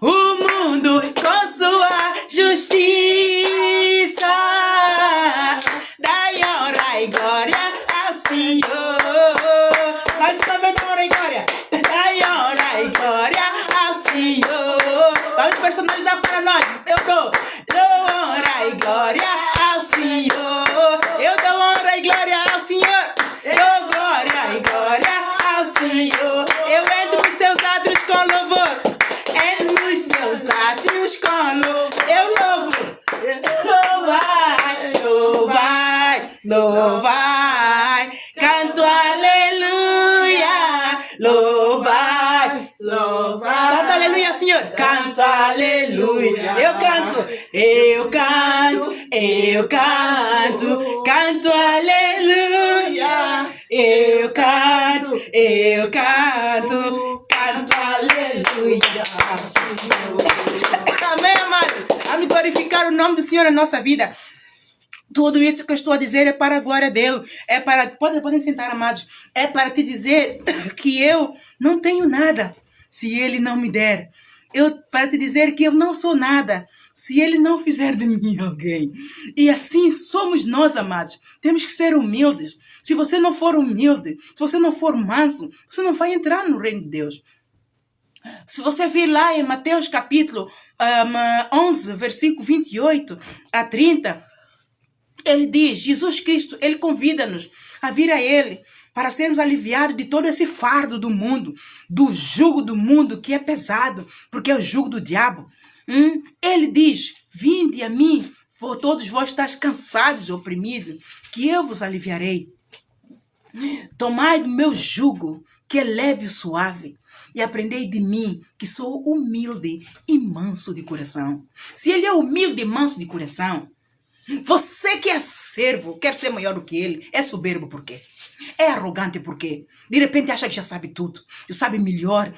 o mundo com sua justiça. Dai honra e glória ao Senhor. Nós também damos honra e glória. Dai honra e glória ao Senhor. Vamos personalizar para nós. Eu dou honra e glória ao Senhor. Eu dou honra e glória ao Senhor. Dou glória e glória ao Senhor. Eu entro nos seus átrios com louvor. Entro nos seus átrios com louvor. Eu louvo. Louvai. Canto aleluia. Louvai. Canto aleluia, Senhor. Canto aleluia. Eu canto aleluia. Eu canto aleluia, Senhor. Amém, amado. Vamos glorificar o nome do Senhor na nossa vida. Tudo isso que eu estou a dizer é para a glória dele. É para... Podem sentar, amados. É para te dizer que eu não tenho nada se ele não me der. Para te dizer que eu não sou nada se ele não fizer de mim alguém. E assim somos nós, amados. Temos que ser humildes. Se você não for humilde, se você não for manso, você não vai entrar no reino de Deus. Se você vir lá em Mateus capítulo 11, versículo 28 a 30, ele diz, Jesus Cristo, ele convida-nos a vir a ele para sermos aliviados de todo esse fardo do mundo, do jugo do mundo que é pesado, porque é o jugo do diabo. Ele diz, vinde a mim, todos vós estáis cansados e oprimidos, que eu vos aliviarei. Tomai do meu jugo, que é leve e suave, e aprendei de mim, que sou humilde e manso de coração. Se ele é humilde e manso de coração, você que é servo, quer ser maior do que ele, é soberbo por quê? É arrogante por quê? De repente acha que já sabe tudo, já sabe melhor,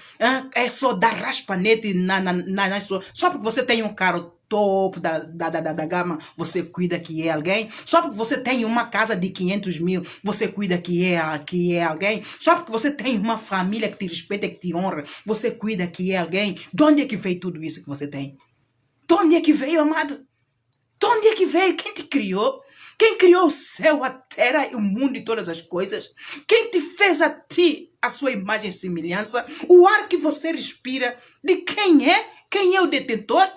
é só dar raspanete nas suas... Só porque você tem um carro topo da gama, você cuida que é alguém. Só porque você tem uma casa de 500 mil, você cuida que é alguém. Só porque você tem uma família que te respeita, que te honra, você cuida que é alguém. De onde é que veio tudo isso que você tem? De onde é que veio, amado? De onde é que veio? Quem te criou? Quem criou o céu, a terra e o mundo e todas as coisas? Quem te fez a ti a sua imagem e semelhança? O ar que você respira, de quem é? Quem é o detentor?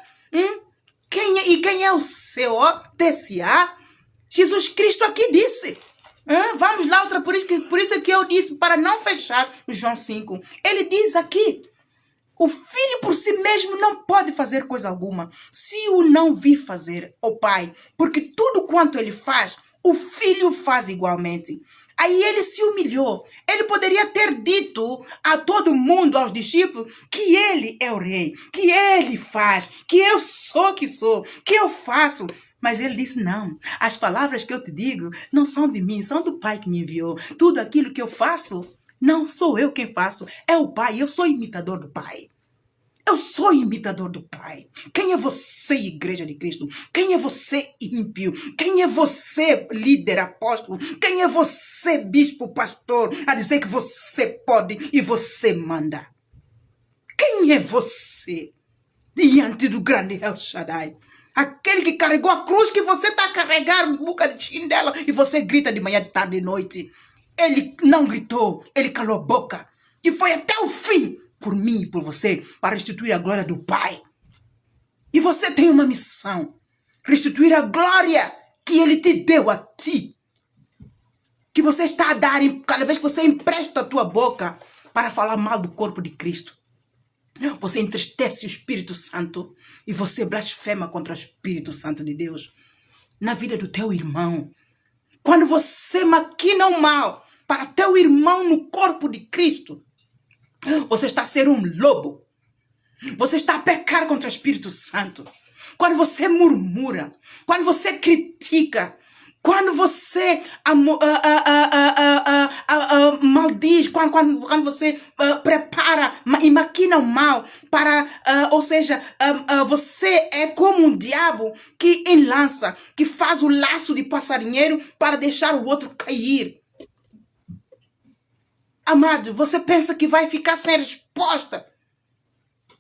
Quem é o Senhor desse ar? Jesus Cristo aqui disse. Vamos lá, por isso que eu disse, para não fechar o João 5. Ele diz aqui, o filho por si mesmo não pode fazer coisa alguma, se o não vir fazer o pai, porque tudo quanto ele faz, o filho faz igualmente. Aí ele se humilhou. Ele poderia ter dito a todo mundo, aos discípulos, que ele é o rei, que ele faz, que eu sou que sou, que eu faço. Mas ele disse, não, as palavras que eu te digo não são de mim, são do Pai que me enviou. Tudo aquilo que eu faço, não sou eu quem faço, é o Pai. Eu sou imitador do Pai. Eu sou imitador do Pai. Quem é você, igreja de Cristo? Quem é você, ímpio? Quem é você, líder, apóstolo? Quem é você, bispo, pastor, a dizer que você pode e você manda? Quem é você diante do grande El Shaddai? Aquele que carregou a cruz que você está a carregar um bocadinho dela e você grita de manhã, de tarde, de noite. Ele não gritou, ele calou a boca e foi até o fim por mim e por você para restituir a glória do Pai. E você tem uma missão, restituir a glória que ele te deu a ti, que você está a dar cada vez que você empresta a tua boca para falar mal do corpo de Cristo. Você entristece o Espírito Santo e você blasfema contra o Espírito Santo de Deus na vida do teu irmão. Quando você maquina o mal para teu irmão no corpo de Cristo, você está a ser um lobo. Você está a pecar contra o Espírito Santo. Quando você murmura, quando você critica, quando você maldiz, quando você prepara e maquina o mal para, ou seja, você é como um diabo que enlaça, que faz o laço de passarinheiro para deixar o outro cair. Amado, você pensa que vai ficar sem resposta?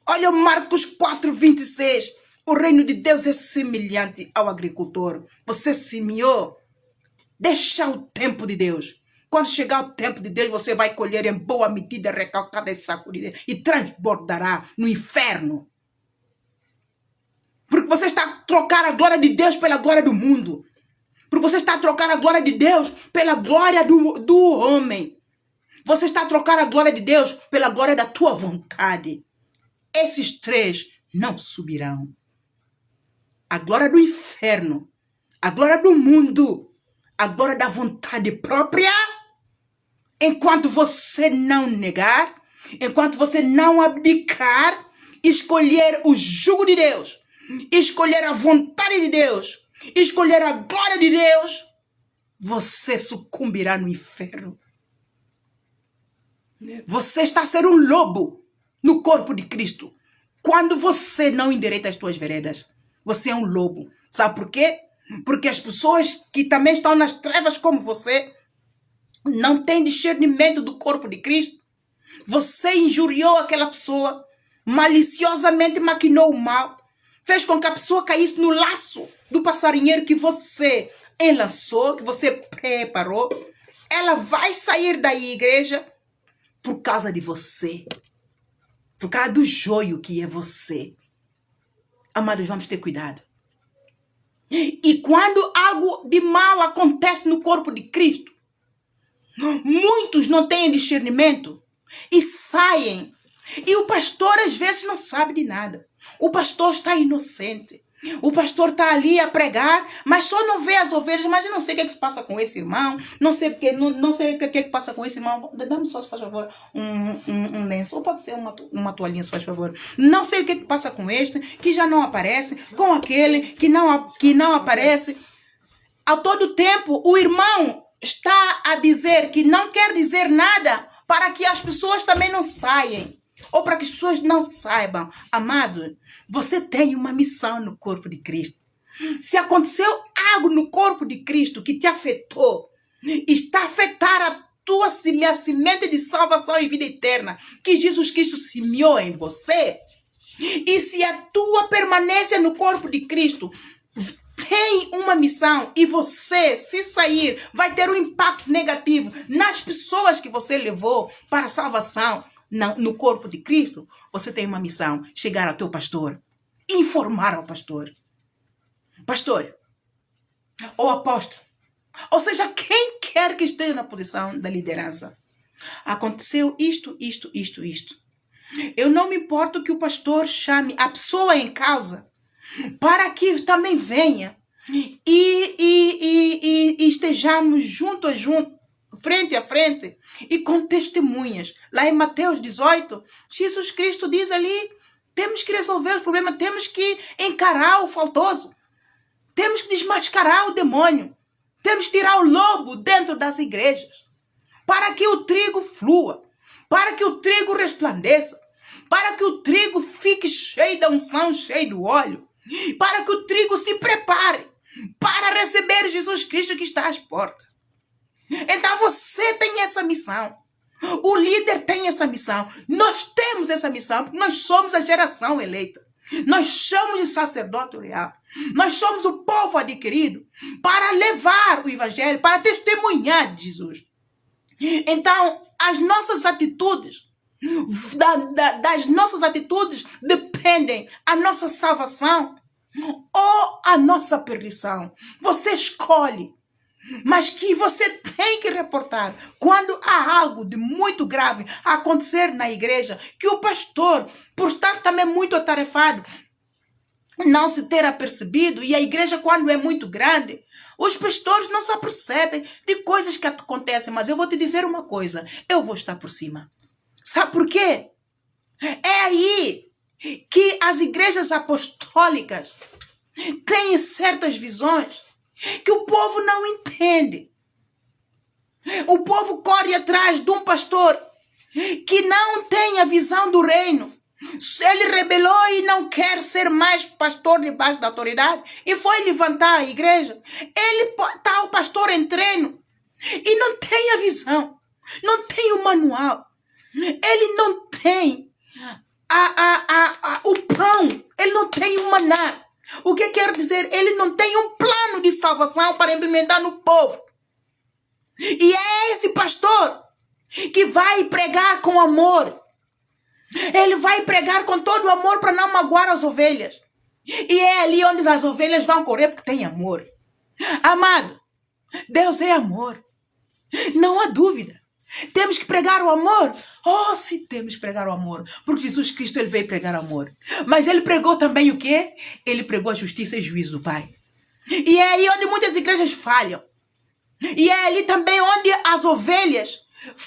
Olha Marcos 4:26. O reino de Deus é semelhante ao agricultor. Você semeou. Deixa o tempo de Deus. Quando chegar o tempo de Deus, você vai colher em boa medida, recalcada e sacudida, e transbordará no inferno. Porque você está a trocar a glória de Deus pela glória do mundo. Porque você está a trocar a glória de Deus pela glória do homem. Você está a trocar a glória de Deus pela glória da tua vontade. Esses três não subirão. A glória do inferno, a glória do mundo, a glória da vontade própria. Enquanto você não negar, enquanto você não abdicar, escolher o jugo de Deus, escolher a vontade de Deus, escolher a glória de Deus, você sucumbirá no inferno. Você está a ser um lobo no corpo de Cristo. Quando você não endireita as tuas veredas, você é um lobo. Sabe por quê? Porque as pessoas que também estão nas trevas como você não têm discernimento do corpo de Cristo. Você injuriou aquela pessoa, maliciosamente maquinou o mal, fez com que a pessoa caísse no laço do passarinheiro que você enlaçou, que você preparou. Ela vai sair da igreja por causa de você. Por causa do joio que é você. Amados, vamos ter cuidado. E quando algo de mal acontece no corpo de Cristo, muitos não têm discernimento e saem. E o pastor às vezes não sabe de nada. O pastor está inocente. O pastor está ali a pregar, mas só não vê as ovelhas. Mas eu não sei o que é que se passa com esse irmão. Não sei, porque, não sei o que é que passa com esse irmão. Dá-me só, se faz favor, um lenço. Ou pode ser uma toalhinha, se faz favor. Não sei o que é que passa com este, que já não aparece. Com aquele que não aparece. A todo tempo, o irmão está a dizer que não quer dizer nada para que as pessoas também não saiam. Ou para que as pessoas não saibam. Amado, você tem uma missão no corpo de Cristo. Se aconteceu algo no corpo de Cristo que te afetou, está a afetar a tua semente de salvação e vida eterna que Jesus Cristo semeou em você. E se a tua permanência no corpo de Cristo tem uma missão e você, se sair, vai ter um impacto negativo nas pessoas que você levou para a salvação no corpo de Cristo, você tem uma missão: chegar ao teu pastor, informar ao pastor, ou apóstolo, ou seja, quem quer que esteja na posição da liderança. Aconteceu isto. Eu não me importo que o pastor chame a pessoa em causa para que também venha e estejamos junto a junto, frente a frente e com testemunhas. Lá em Mateus 18, Jesus Cristo diz ali: temos que resolver os problemas, temos que encarar o faltoso, temos que desmascarar o demônio, temos que tirar o lobo dentro das igrejas, para que o trigo flua, para que o trigo resplandeça, para que o trigo fique cheio da unção, cheio do óleo, para que o trigo se prepare para receber Jesus Cristo que está às portas. Então você tem essa missão. O líder tem essa missão. Nós temos essa missão porque nós somos a geração eleita. Nós somos o sacerdote real. Nós somos o povo adquirido para levar o evangelho, para testemunhar de Jesus. Então, as nossas atitudes, das nossas atitudes dependem a nossa salvação ou a nossa perdição. Você escolhe. Mas que você tem que reportar quando há algo de muito grave a acontecer na igreja, que o pastor, por estar também muito atarefado, não se ter apercebido, e a igreja, quando é muito grande, os pastores não se apercebem de coisas que acontecem. Mas eu vou te dizer uma coisa: eu vou estar por cima. Sabe por quê? É aí que as igrejas apostólicas têm certas visões que o povo não entende. O povo corre atrás de um pastor que não tem a visão do reino. Ele rebelou e não quer ser mais pastor debaixo da autoridade e foi levantar a igreja. Ele está o pastor em treino e não tem a visão, não tem o manual, ele não tem o pão, ele não tem o maná. O que quer dizer? Ele não tem um plano de salvação para implementar no povo. E é esse pastor que vai pregar com amor. Ele vai pregar com todo o amor para não magoar as ovelhas. E é ali onde as ovelhas vão correr porque tem amor. Amado, Deus é amor. Não há dúvida. Temos que pregar o amor. Oh, sim, temos que pregar o amor. Porque Jesus Cristo, ele veio pregar amor. Mas ele pregou também o quê? Ele pregou a justiça e juízo do Pai. E é aí onde muitas igrejas falham. E é ali também onde as ovelhas,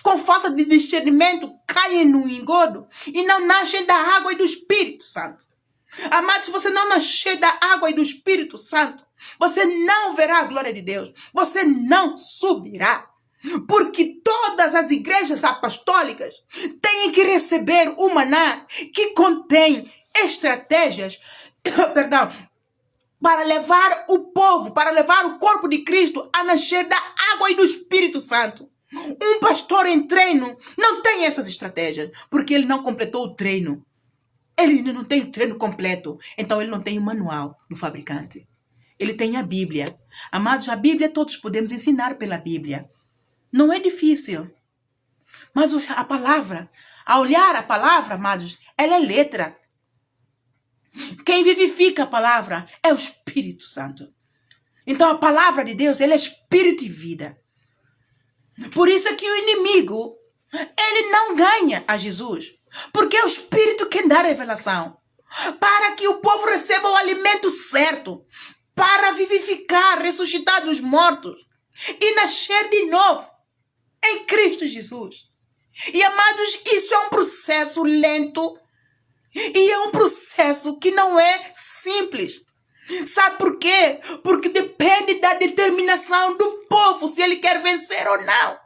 com falta de discernimento, caem no engodo e não nascem da água e do Espírito Santo. Amado, se você não nascer da água e do Espírito Santo, você não verá a glória de Deus. Você não subirá. Porque todas as igrejas apostólicas têm que receber o maná que contém estratégias, para levar o povo, para levar o corpo de Cristo a nascer da água e do Espírito Santo. Um pastor em treino não tem essas estratégias, porque ele não completou o treino. Ele ainda não tem o treino completo, então ele não tem o manual do fabricante. Ele tem a Bíblia. Amados, a Bíblia todos podemos ensinar pela Bíblia. Não é difícil. Mas a palavra, ao olhar a palavra, amados, ela é letra. Quem vivifica a palavra é o Espírito Santo. Então a palavra de Deus, ela é espírito e vida. Por isso é que o inimigo, ele não ganha a Jesus. Porque é o Espírito quem dá a revelação. para que o povo receba o alimento certo, para vivificar, ressuscitar dos mortos e nascer de novo em Cristo Jesus. E amados, isso é um processo lento e é um processo que não é simples. Sabe por quê? Porque depende da determinação do povo, se ele quer vencer ou não.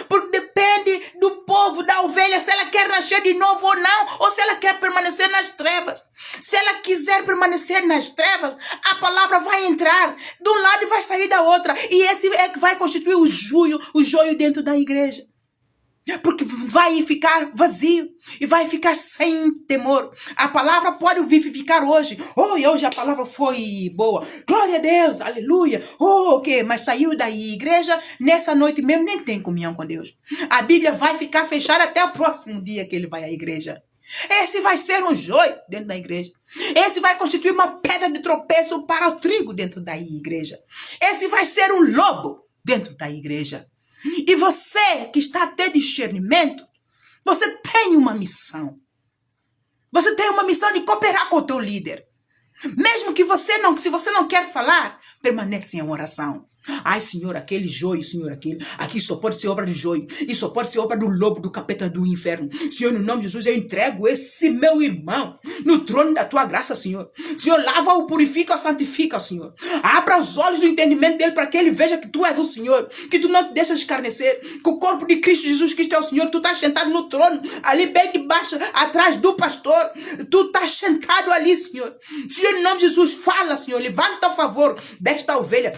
Porque depende do povo, da ovelha, se ela quer nascer de novo ou não, ou se ela quer permanecer nas trevas. Se ela quiser permanecer nas trevas, a palavra vai entrar de um lado e vai sair da outra. E esse é que vai constituir o joio dentro da igreja. Porque vai ficar vazio e vai ficar sem temor. A palavra pode vivificar hoje. Oh, e hoje a palavra foi boa. Glória a Deus, aleluia. Oh, ok, mas saiu da igreja, nessa noite mesmo nem tem comunhão com Deus. A Bíblia vai ficar fechada até o próximo dia que ele vai à igreja. Esse vai ser um joio dentro da igreja. Esse vai constituir uma pedra de tropeço para o trigo dentro da igreja. Esse vai ser um lobo dentro da igreja. E você que está a ter discernimento, você tem uma missão. Você tem uma missão de cooperar com o teu líder. Mesmo que se você não quer falar, permanece em oração. Ai, Senhor, aquele joio, Senhor, aquele. Aqui só pode ser obra do joio. E só pode ser obra do lobo, do capeta do inferno. Senhor, no nome de Jesus, eu entrego esse meu irmão no trono da tua graça, Senhor. Senhor, lava-o, purifica-o, santifica-o, Senhor. Abra os olhos do entendimento dele para que ele veja que tu és o Senhor. Que tu não te deixas escarnecer. Que o corpo de Cristo Jesus Cristo é o Senhor. Tu estás sentado no trono, ali bem debaixo, atrás do pastor. Tu estás sentado ali, Senhor. Senhor, no nome de Jesus, fala, Senhor. Levanta a favor desta ovelha.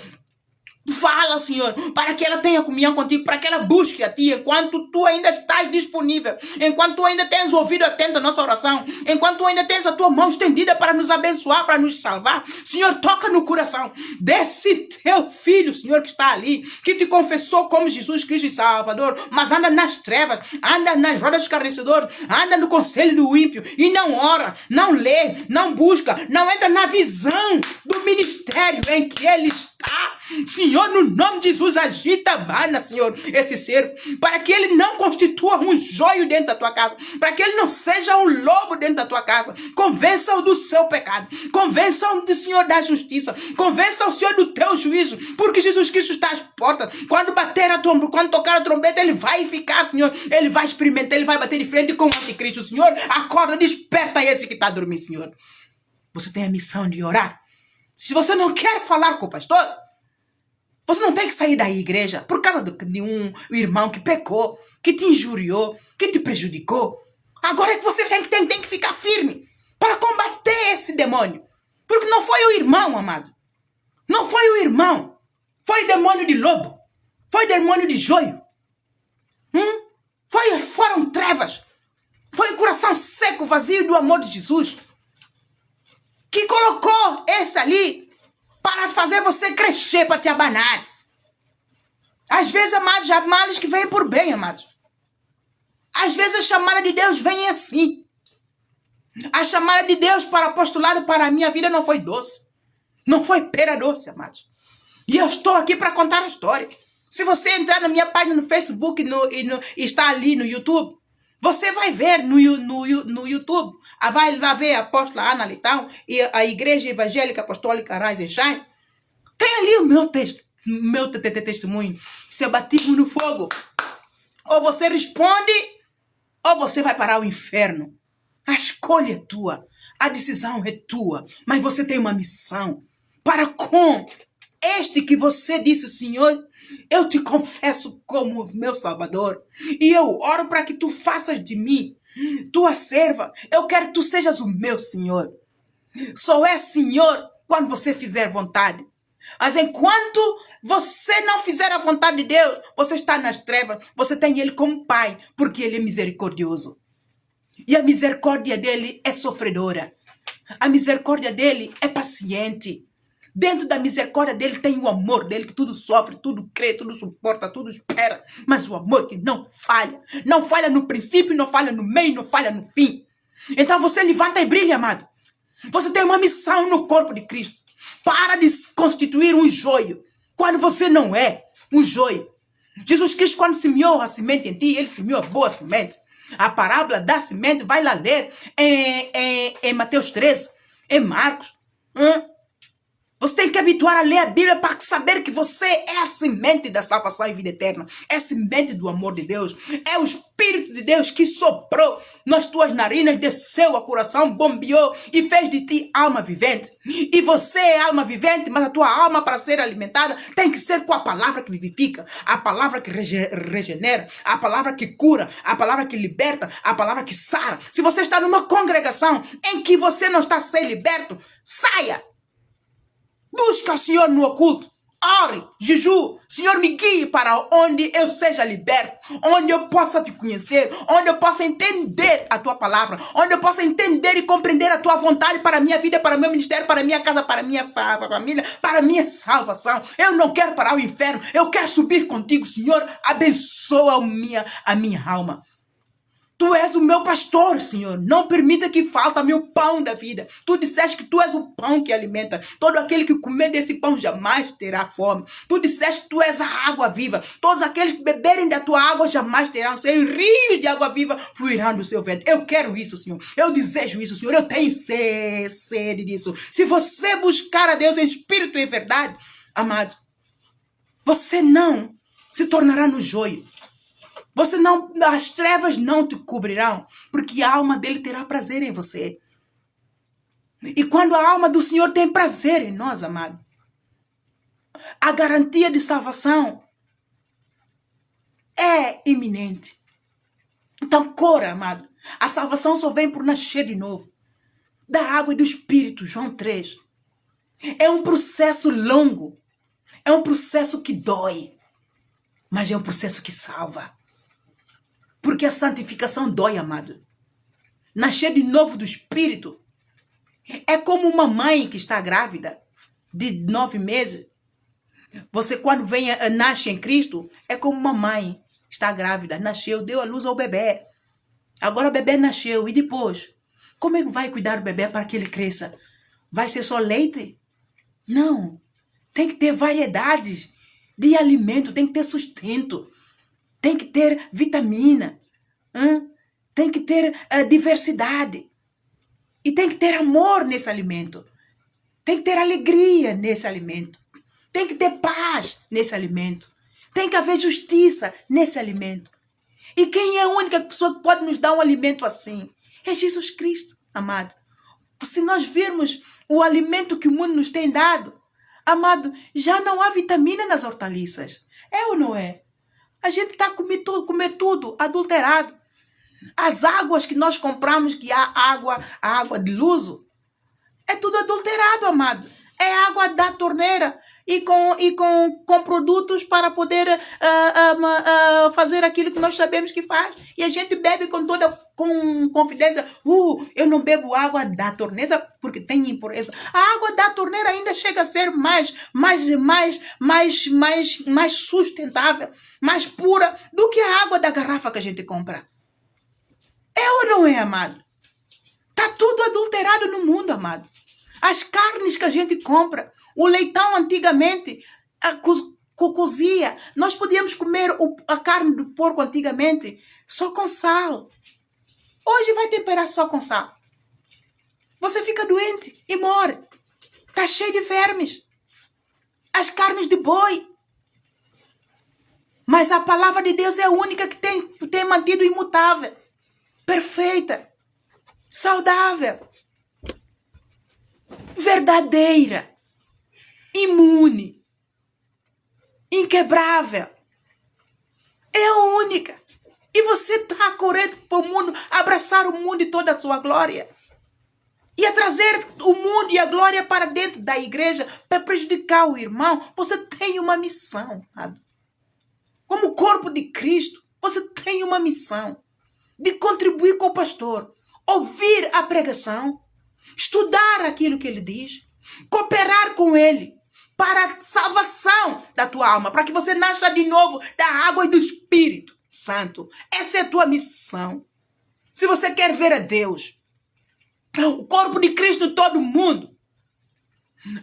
Fala, Senhor, para que ela tenha comunhão contigo, para que ela busque a ti, enquanto tu ainda estás disponível, enquanto tu ainda tens o ouvido atento à nossa oração, enquanto tu ainda tens a tua mão estendida para nos abençoar, para nos salvar. Senhor, toca no coração desse teu filho, Senhor, que está ali, que te confessou como Jesus Cristo e Salvador, mas anda nas trevas, anda nas rodas dos escarnecedores, anda no conselho do ímpio e não ora, não lê, não busca, não entra na visão do ministério em que ele está. Senhor, no nome de Jesus, agita a bana, Senhor, esse servo, para que ele não constitua um joio dentro da tua casa, para que ele não seja um lobo dentro da tua casa. Convença-o do seu pecado, convença-o do Senhor da justiça, convença o Senhor do teu juízo, porque Jesus Cristo está às portas. Quando quando tocar a trombeta, ele vai ficar, Senhor, ele vai experimentar, ele vai bater de frente com o anticristo. Senhor, acorda, desperta esse que está dormindo, Senhor. Você tem a missão de orar. Se você não quer falar com o pastor, você não tem que sair da igreja por causa de um irmão que pecou, que te injuriou, que te prejudicou. Agora é que você tem que ficar firme para combater esse demônio. Porque não foi o irmão, amado. Não foi o irmão. Foi demônio de lobo. Foi demônio de joio. Foram trevas. Foi o coração seco, vazio do amor de Jesus, que colocou esse ali para fazer você crescer, para te abanar. Às vezes, amados, há males que vêm por bem, amados. Às vezes a chamada de Deus vem assim. A chamada de Deus para apostolado para a minha vida não foi doce. Não foi pera doce, amados. E eu estou aqui para contar a história. Se você entrar na minha página no Facebook e está ali no YouTube, você vai ver no YouTube, vai ver a apóstola Ana Leitão e a Igreja Evangélica Apostólica Rise and Shine. Tem ali o meu testemunho. Seu batismo no fogo. Ou você responde, ou você vai para o inferno. A escolha é tua. A decisão é tua. Mas você tem uma missão para com este que você disse: Senhor, eu te confesso como meu Salvador. E eu oro para que tu faças de mim tua serva. Eu quero que tu sejas o meu Senhor. Só é Senhor quando você fizer vontade. Mas enquanto você não fizer a vontade de Deus, você está nas trevas. Você tem Ele como Pai, porque Ele é misericordioso. E a misericórdia dele é sofredora. A misericórdia dele é paciente. Dentro da misericórdia dele tem o amor dele, que tudo sofre, tudo crê, tudo suporta, tudo espera. Mas o amor que não falha. Não falha no princípio, não falha no meio, não falha no fim. Então você levanta e brilha, amado. Você tem uma missão no corpo de Cristo. Para de constituir um joio, quando você não é um joio. Jesus Cristo, quando semeou a semente em ti, ele semeou a boa semente. A parábola da semente, vai lá ler em Mateus 13, em Marcos. Você tem que habituar a ler a Bíblia para saber que você é a semente da salvação e vida eterna. É a semente do amor de Deus. É o Espírito de Deus que soprou nas tuas narinas, desceu ao coração, bombeou e fez de ti alma vivente. E você é alma vivente, mas a tua alma, para ser alimentada, tem que ser com a palavra que vivifica, a palavra que regenera, a palavra que cura, a palavra que liberta, a palavra que sara. Se você está numa congregação em que você não está sendo liberto, saia! Busca o Senhor no oculto. Ore, jejum. Senhor, me guie para onde eu seja liberto, onde eu possa te conhecer, onde eu possa entender a tua palavra, onde eu possa entender e compreender a tua vontade para a minha vida, para o meu ministério, para a minha casa, para a minha família, para a minha salvação. Eu não quero parar o inferno, eu quero subir contigo, Senhor. Abençoa a minha alma. Tu és o meu pastor, Senhor. Não permita que falte meu pão da vida. Tu disseste que tu és o pão que alimenta. Todo aquele que comer desse pão jamais terá fome. Tu disseste que tu és a água viva. Todos aqueles que beberem da tua água jamais terão sede. Rios de água viva fluirão do seu ventre. Eu quero isso, Senhor. Eu desejo isso, Senhor. Eu tenho sede disso. Se você buscar a Deus em espírito e verdade, amado, você não se tornará no joio. Você não, as trevas não te cobrirão, porque a alma dele terá prazer em você. E quando a alma do Senhor tem prazer em nós, amado, a garantia de salvação é iminente. Então, corra, amado. A salvação só vem por nascer de novo. Da água e do Espírito, João 3. É um processo longo. É um processo que dói. Mas é um processo que salva. Porque a santificação dói, amado. Nascer de novo do Espírito é como uma mãe que está grávida de 9 meses. Você, quando nasce em Cristo, é como uma mãe está grávida. Nasceu, deu a luz ao bebê. Agora o bebê nasceu. E depois? Como é que vai cuidar do bebê para que ele cresça? Vai ser só leite? Não. Tem que ter variedades de alimento. Tem que ter sustento. Tem que ter vitamina. Tem que ter diversidade. E tem que ter amor nesse alimento. Tem que ter alegria nesse alimento. Tem que ter paz nesse alimento. Tem que haver justiça nesse alimento. E quem é a única pessoa que pode nos dar um alimento assim? É Jesus Cristo, amado. Se nós virmos o alimento que o mundo nos tem dado, amado, já não há vitamina nas hortaliças. É ou não é? A gente está comendo tudo adulterado. As águas que nós compramos, que há a água de luso, é tudo adulterado, amado. É água da torneira e com produtos para poder fazer aquilo que nós sabemos que faz. E a gente bebe com confidência. Eu não bebo água da torneira porque tem impureza. A água da torneira ainda chega a ser mais sustentável, mais pura do que a água da garrafa que a gente compra. É ou não é, amado? Tá tudo adulterado no mundo, amado. As carnes que a gente compra, o leitão antigamente cozia. Nós podíamos comer a carne do porco antigamente só com sal. Hoje vai temperar só com sal. Você fica doente e morre. Tá cheio de vermes. As carnes de boi. Mas a palavra de Deus é a única que tem mantido imutável. Perfeita. Saudável. Verdadeira, imune, inquebrável. É a única. E você está correndo para o mundo, abraçar o mundo e toda a sua glória. E a trazer o mundo e a glória para dentro da igreja para prejudicar o irmão. Você tem uma missão. Como corpo de Cristo, você tem uma missão de contribuir com o pastor, ouvir a pregação, estudar aquilo que ele diz, cooperar com ele para a salvação da tua alma, para que você nasça de novo da água e do Espírito Santo. Essa é a tua missão. Se você quer ver a Deus, o corpo de Cristo, todo mundo,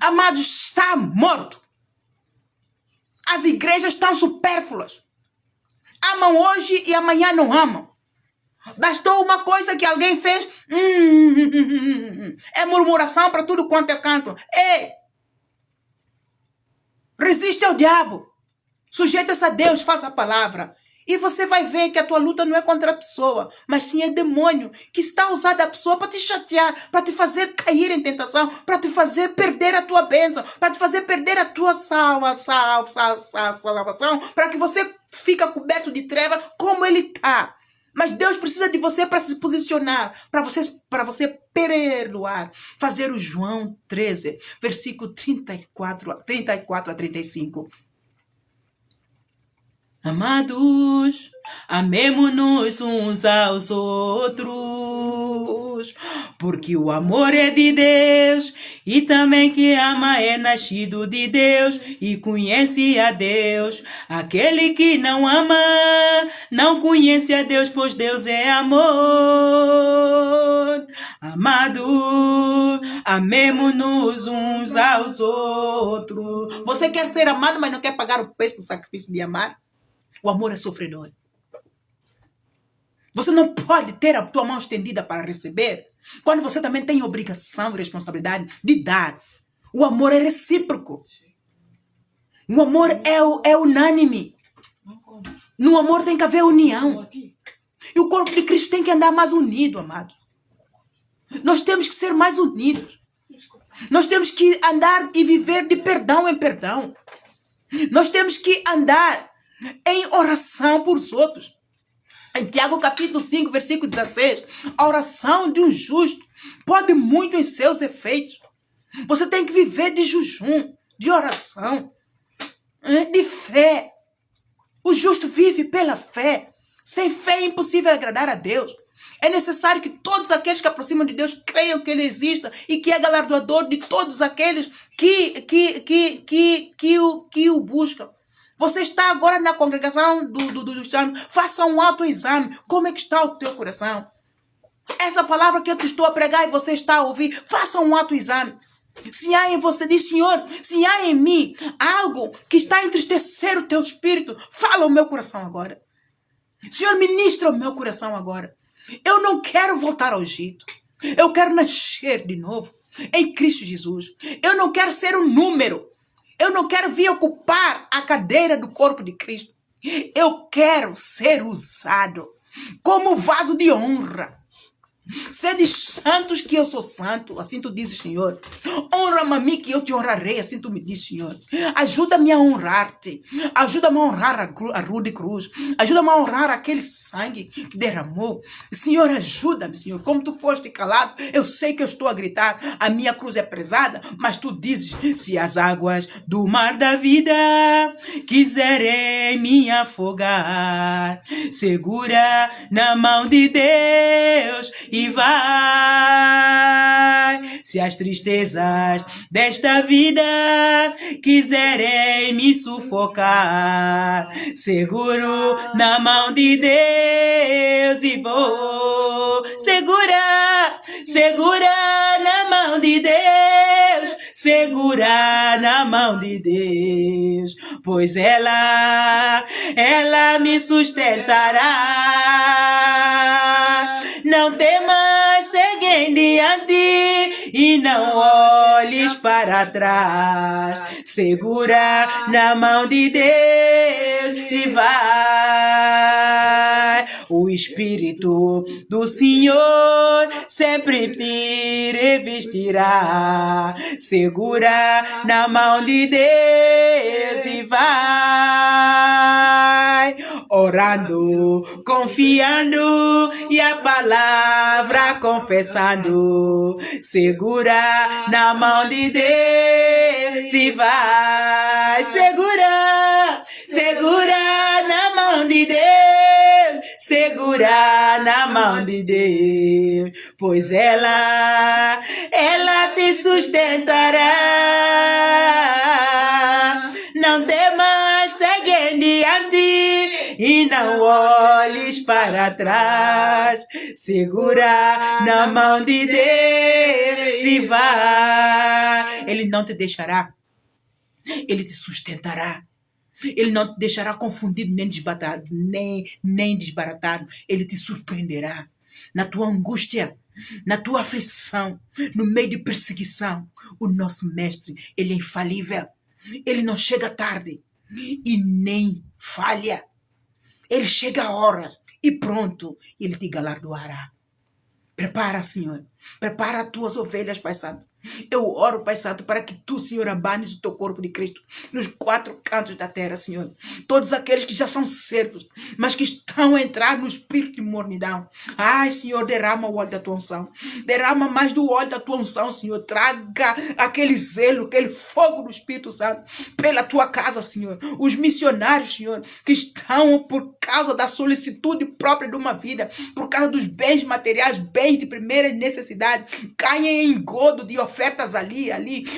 amados, está morto. As igrejas estão supérfluas. Amam hoje e amanhã não amam. Bastou uma coisa que alguém fez. É murmuração para tudo quanto é canto. Ei! Resiste ao diabo. Sujeita-se a Deus, faça a palavra. E você vai ver que a tua luta não é contra a pessoa, mas sim é demônio que está usando a pessoa para te chatear, para te fazer cair em tentação, para te fazer perder a tua bênção, para te fazer perder a tua salvação, para que você fique coberto de treva como ele está. Mas Deus precisa de você para se posicionar, para você perdoar. Fazer o João 13, versículo 34 a 35. Amados, amemo-nos uns aos outros, porque o amor é de Deus, e também que ama é nascido de Deus e conhece a Deus. Aquele que não ama não conhece a Deus, pois Deus é amor. Amado, amemo-nos uns aos outros. Você quer ser amado, mas não quer pagar o preço do sacrifício de amar? O amor é sofredor. Você não pode ter a tua mão estendida para receber, quando você também tem obrigação e responsabilidade de dar. O amor é recíproco. O amor é unânime. No amor tem que haver união. E o corpo de Cristo tem que andar mais unido, amados. Nós temos que ser mais unidos. Nós temos que andar e viver de perdão em perdão. Nós temos que andar em oração por os outros. Em Tiago capítulo 5, versículo 16, a oração de um justo pode muito em seus efeitos. Você tem que viver de jejum, de oração, de fé. O justo vive pela fé. Sem fé é impossível agradar a Deus. É necessário que todos aqueles que aproximam de Deus creiam que Ele existe e que é galardoador de todos aqueles que o buscam. Você está agora na congregação do Santo, faça um autoexame. Como é que está o teu coração? Essa palavra que eu te estou a pregar e você está a ouvir, faça um autoexame. Se há em você, diz Senhor, se há em mim algo que está a entristecer o teu espírito, fala ao meu coração agora. Senhor, ministra o meu coração agora. Eu não quero voltar ao Egito. Eu quero nascer de novo em Cristo Jesus. Eu não quero ser um número. Eu não quero vir ocupar a cadeira do corpo de Cristo. Eu quero ser usado como vaso de honra. Sede santos que eu sou santo, assim tu dizes, Senhor. Honra-me a mim que eu te honrarei, assim tu me diz, Senhor. Ajuda-me a honrar-te. Ajuda-me a honrar a rude cruz. Ajuda-me a honrar aquele sangue que derramou. Senhor, ajuda-me, Senhor. Como tu foste calado, eu sei que eu estou a gritar. A minha cruz é pesada, mas tu dizes, se as águas do mar da vida quiserem me afogar, segura na mão de Deus e vai. Se as tristezas desta vida quiserem me sufocar, seguro na mão de Deus e vou. Segura na mão de Deus, segura na mão de Deus, pois ela me sustentará. Não temas, segue em diante e não olhes para trás. Segura na mão de Deus e vai. O Espírito do Senhor sempre te revestirá. Segura na mão de Deus e vai. Orando, confiando e a palavra confessando. Segura na mão de Deus e vai. Segura na mão de Deus. Segura na mão de Deus, pois ela te sustentará. Não temas, segue em diante e não olhes para trás. Segura na mão de Deus e vai. Ele não te deixará, Ele te sustentará. Ele não te deixará confundido nem desbaratado. Ele te surpreenderá na tua angústia, na tua aflição, no meio de perseguição. O nosso mestre, ele é infalível. Ele não chega tarde e nem falha. Ele chega a hora e pronto, ele te galardoará. Prepara, Senhor. Prepara as tuas ovelhas, Pai Santo. Eu oro, Pai Santo, para que tu, Senhor, abanes o teu corpo de Cristo nos 4 cantos da terra, Senhor. Todos aqueles que já são servos, mas que estão a entrar no espírito de mornidão. Ai, Senhor, derrama o óleo da tua unção. Derrama mais do óleo da tua unção, Senhor. Traga aquele zelo, aquele fogo do Espírito Santo pela tua casa, Senhor. Os missionários, Senhor, que estão por causa da solicitude própria de uma vida, por causa dos bens materiais, bens de primeira necessidade, caem em engodo de ofertas ali.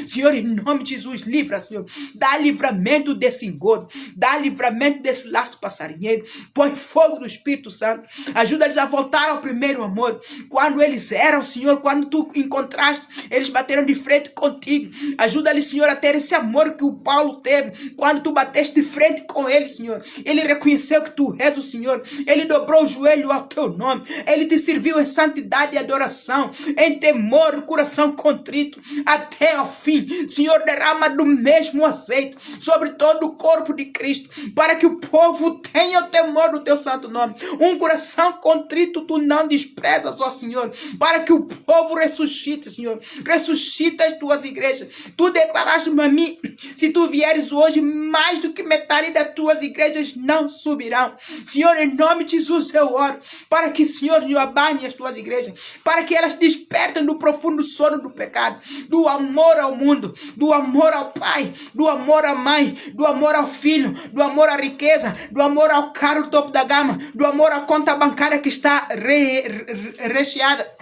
Senhor, em nome de Jesus, livra, Senhor. Dá livramento desse engodo. Dá livramento desse laço passarinheiro. Põe fogo do Espírito Santo. Ajuda-eles a voltar ao primeiro amor. Quando eles eram, Senhor, quando tu encontraste, eles bateram de frente contigo. Ajuda-eles, Senhor, a ter esse amor que o Paulo teve. Quando tu bateste de frente com ele, Senhor, ele reconheceu que tu és o Senhor. Ele dobrou o joelho ao teu nome. Ele te serviu em santidade e adoração, em temor, coração contrito, até ao fim. Senhor, derrama do mesmo azeite sobre todo o corpo de Cristo, para que o povo tenha o temor do teu santo nome. Um coração contrito tu não desprezas, ó Senhor, para que o povo ressuscite, Senhor. Ressuscita as tuas igrejas. Tu declaraste a mim, se tu vieres hoje, mais do que metade das tuas igrejas não subirão. Senhor, em nome de Jesus eu oro, para que, Senhor, abane as tuas igrejas, para que elas despertem do profundo sono do pecado, do amor ao mundo, do amor ao pai, do amor à mãe, do amor ao filho, do amor à riqueza, do amor ao carro topo da gama, do amor à conta bancária que está recheada.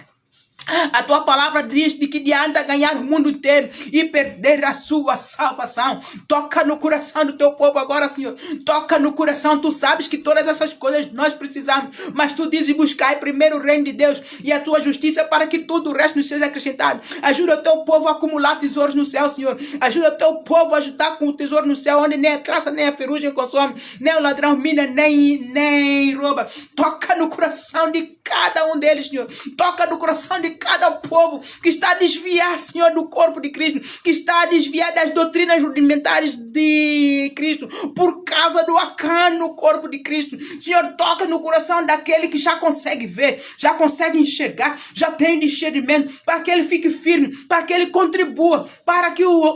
A tua palavra diz de que adianta ganhar o mundo inteiro e perder a sua salvação. Toca no coração do teu povo agora, Senhor. Toca no coração. Tu sabes que todas essas coisas nós precisamos, mas tu dizes: buscai primeiro o reino de Deus e a tua justiça, para que tudo o resto nos seja acrescentado. Ajuda o teu povo a acumular tesouros no céu, Senhor. Ajuda o teu povo a ajudar com o tesouro no céu, onde nem a traça nem a ferrugem consome, nem o ladrão mina, nem rouba. Toca no coração de cada um deles, Senhor. Toca no coração de cada povo que está a desviar, Senhor, do corpo de Cristo, que está a desviar das doutrinas rudimentares de Cristo, por causa do acano no corpo de Cristo. Senhor, toca no coração daquele que já consegue ver, já consegue enxergar, já tem discernimento, para que ele fique firme, para que ele contribua, para que o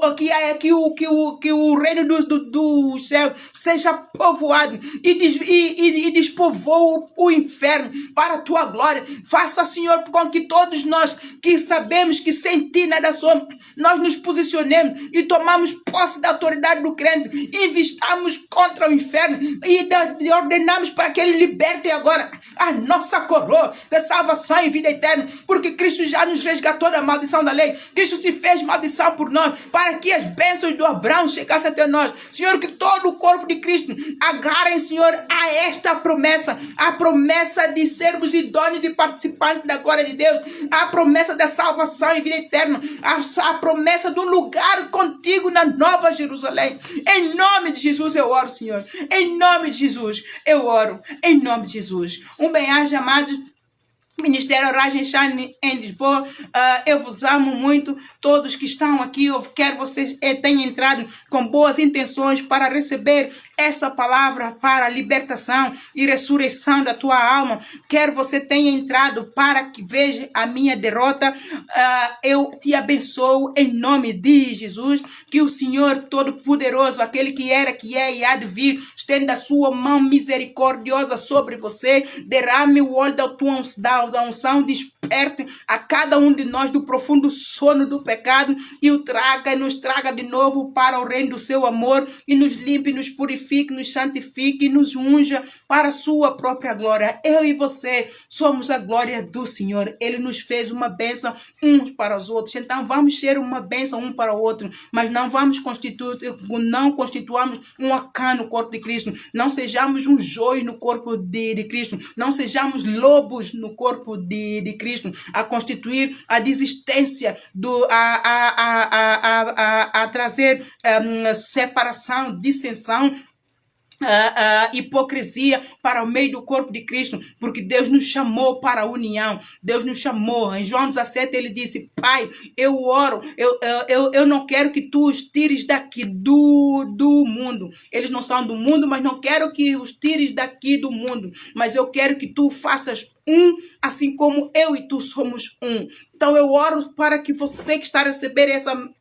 reino do céu seja povoado e despovoe o inferno para a tua glória. Faça, Senhor, com que todos nós que sabemos que sem ti nada somos, nós nos posicionemos e tomamos posse da autoridade do crente, investamos contra o inferno e ordenamos para que ele liberte agora a nossa coroa da salvação e vida eterna, porque Cristo já nos resgatou da maldição da lei. Cristo se fez maldição por nós, para que as bênçãos do Abraão chegassem até nós. Senhor, que todo o corpo de Cristo agarrem, Senhor, a esta promessa, a promessa de sermos idôneos e participantes da glória de Deus, a promessa da salvação e vida eterna, a promessa de um lugar contigo na Nova Jerusalém. Em nome de Jesus eu oro, Senhor. Em nome de Jesus eu oro. Em nome de Jesus. Um bem-aja, amados. Ministério Ragem Shine em Lisboa, eu vos amo muito, todos que estão aqui. Eu quero que vocês tenham entrado com boas intenções para receber essa palavra para a libertação e ressurreição da tua alma. Quero que você tenha entrado para que veja a minha derrota. Eu te abençoo em nome de Jesus. Que o Senhor Todo-Poderoso, aquele que era, que é e há de vir, estenda a sua mão misericordiosa sobre você. Derrame o óleo da unção, desperte a cada um de nós do profundo sono do pecado e nos traga de novo para o reino do seu amor, e nos limpe, nos purifique, nos santifique e nos unja para a sua própria glória. Eu e você somos a glória do Senhor. Ele nos fez uma bênção uns para os outros. Então vamos ser uma bênção um para o outro, mas não constituamos um acano no corpo de Cristo. Não sejamos um joio no corpo de Cristo. Não sejamos lobos no corpo de Cristo, a constituir a desistência, a trazer separação, dissensão hipocrisia para o meio do corpo de Cristo, porque Deus nos chamou para a união. Deus nos chamou. Em João 17 ele disse: Pai, eu oro, eu não quero que tu os tires daqui do mundo. Eles não são do mundo, mas não quero que os tires daqui do mundo, mas eu quero que tu faças um, assim como eu e tu somos um. Então eu oro para que você que está a receber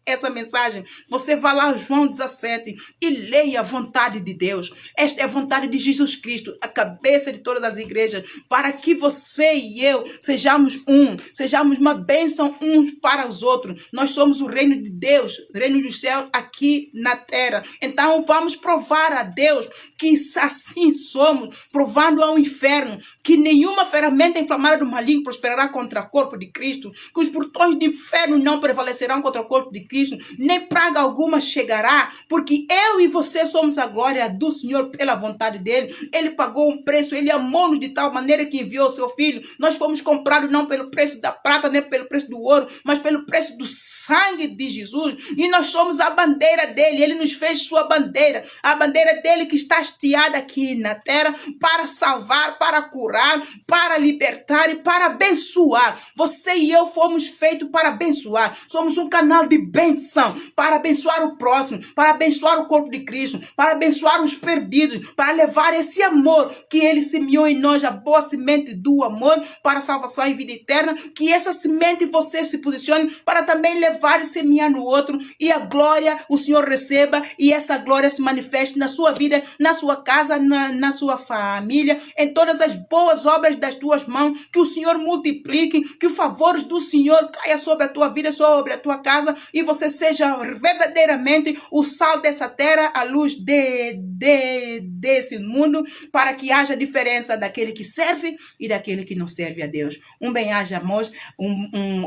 essa mensagem, você vá lá João 17 e leia a vontade de Deus. Esta é a vontade de Jesus Cristo, a cabeça de todas as igrejas, para que você e eu sejamos um, sejamos uma bênção uns para os outros. Nós somos o reino de Deus, o reino dos céus aqui na terra. Então vamos provar a Deus que assim somos, provando ao inferno que nenhuma ferramenta inflamada do maligno prosperará contra o corpo de Cristo, que os portões do inferno não prevalecerão contra o corpo de Cristo, nem praga alguma chegará, porque eu e você somos a glória do Senhor pela vontade dele. Ele pagou um preço, ele amou-nos de tal maneira que enviou o seu filho. Nós fomos comprados não pelo preço da prata, nem pelo preço do ouro, mas pelo preço do sangue de Jesus, e nós somos a bandeira dele. Ele nos fez sua bandeira, a bandeira dele que está hasteada aqui na terra para salvar, para curar, para libertar e para abençoar. Você e eu fomos feitos para abençoar. Somos um canal de bênção para abençoar o próximo, para abençoar o corpo de Cristo, para abençoar os perdidos, para levar esse amor que ele semeou em nós, a boa semente do amor para salvação e vida eterna. Que essa semente você se posicione para também levar e semear no outro, e a glória o Senhor receba, e essa glória se manifeste na sua vida, na sua casa, na sua família, em todas as boas obras das tuas mãos. Que o Senhor multiplique, que os favores do Senhor caia sobre a tua vida, sobre a tua casa, e você seja verdadeiramente o sal dessa terra, a luz desse mundo, para que haja diferença daquele que serve e daquele que não serve a Deus. Um bem-aja, amor,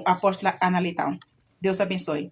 apóstola Ana Leitão. Deus abençoe.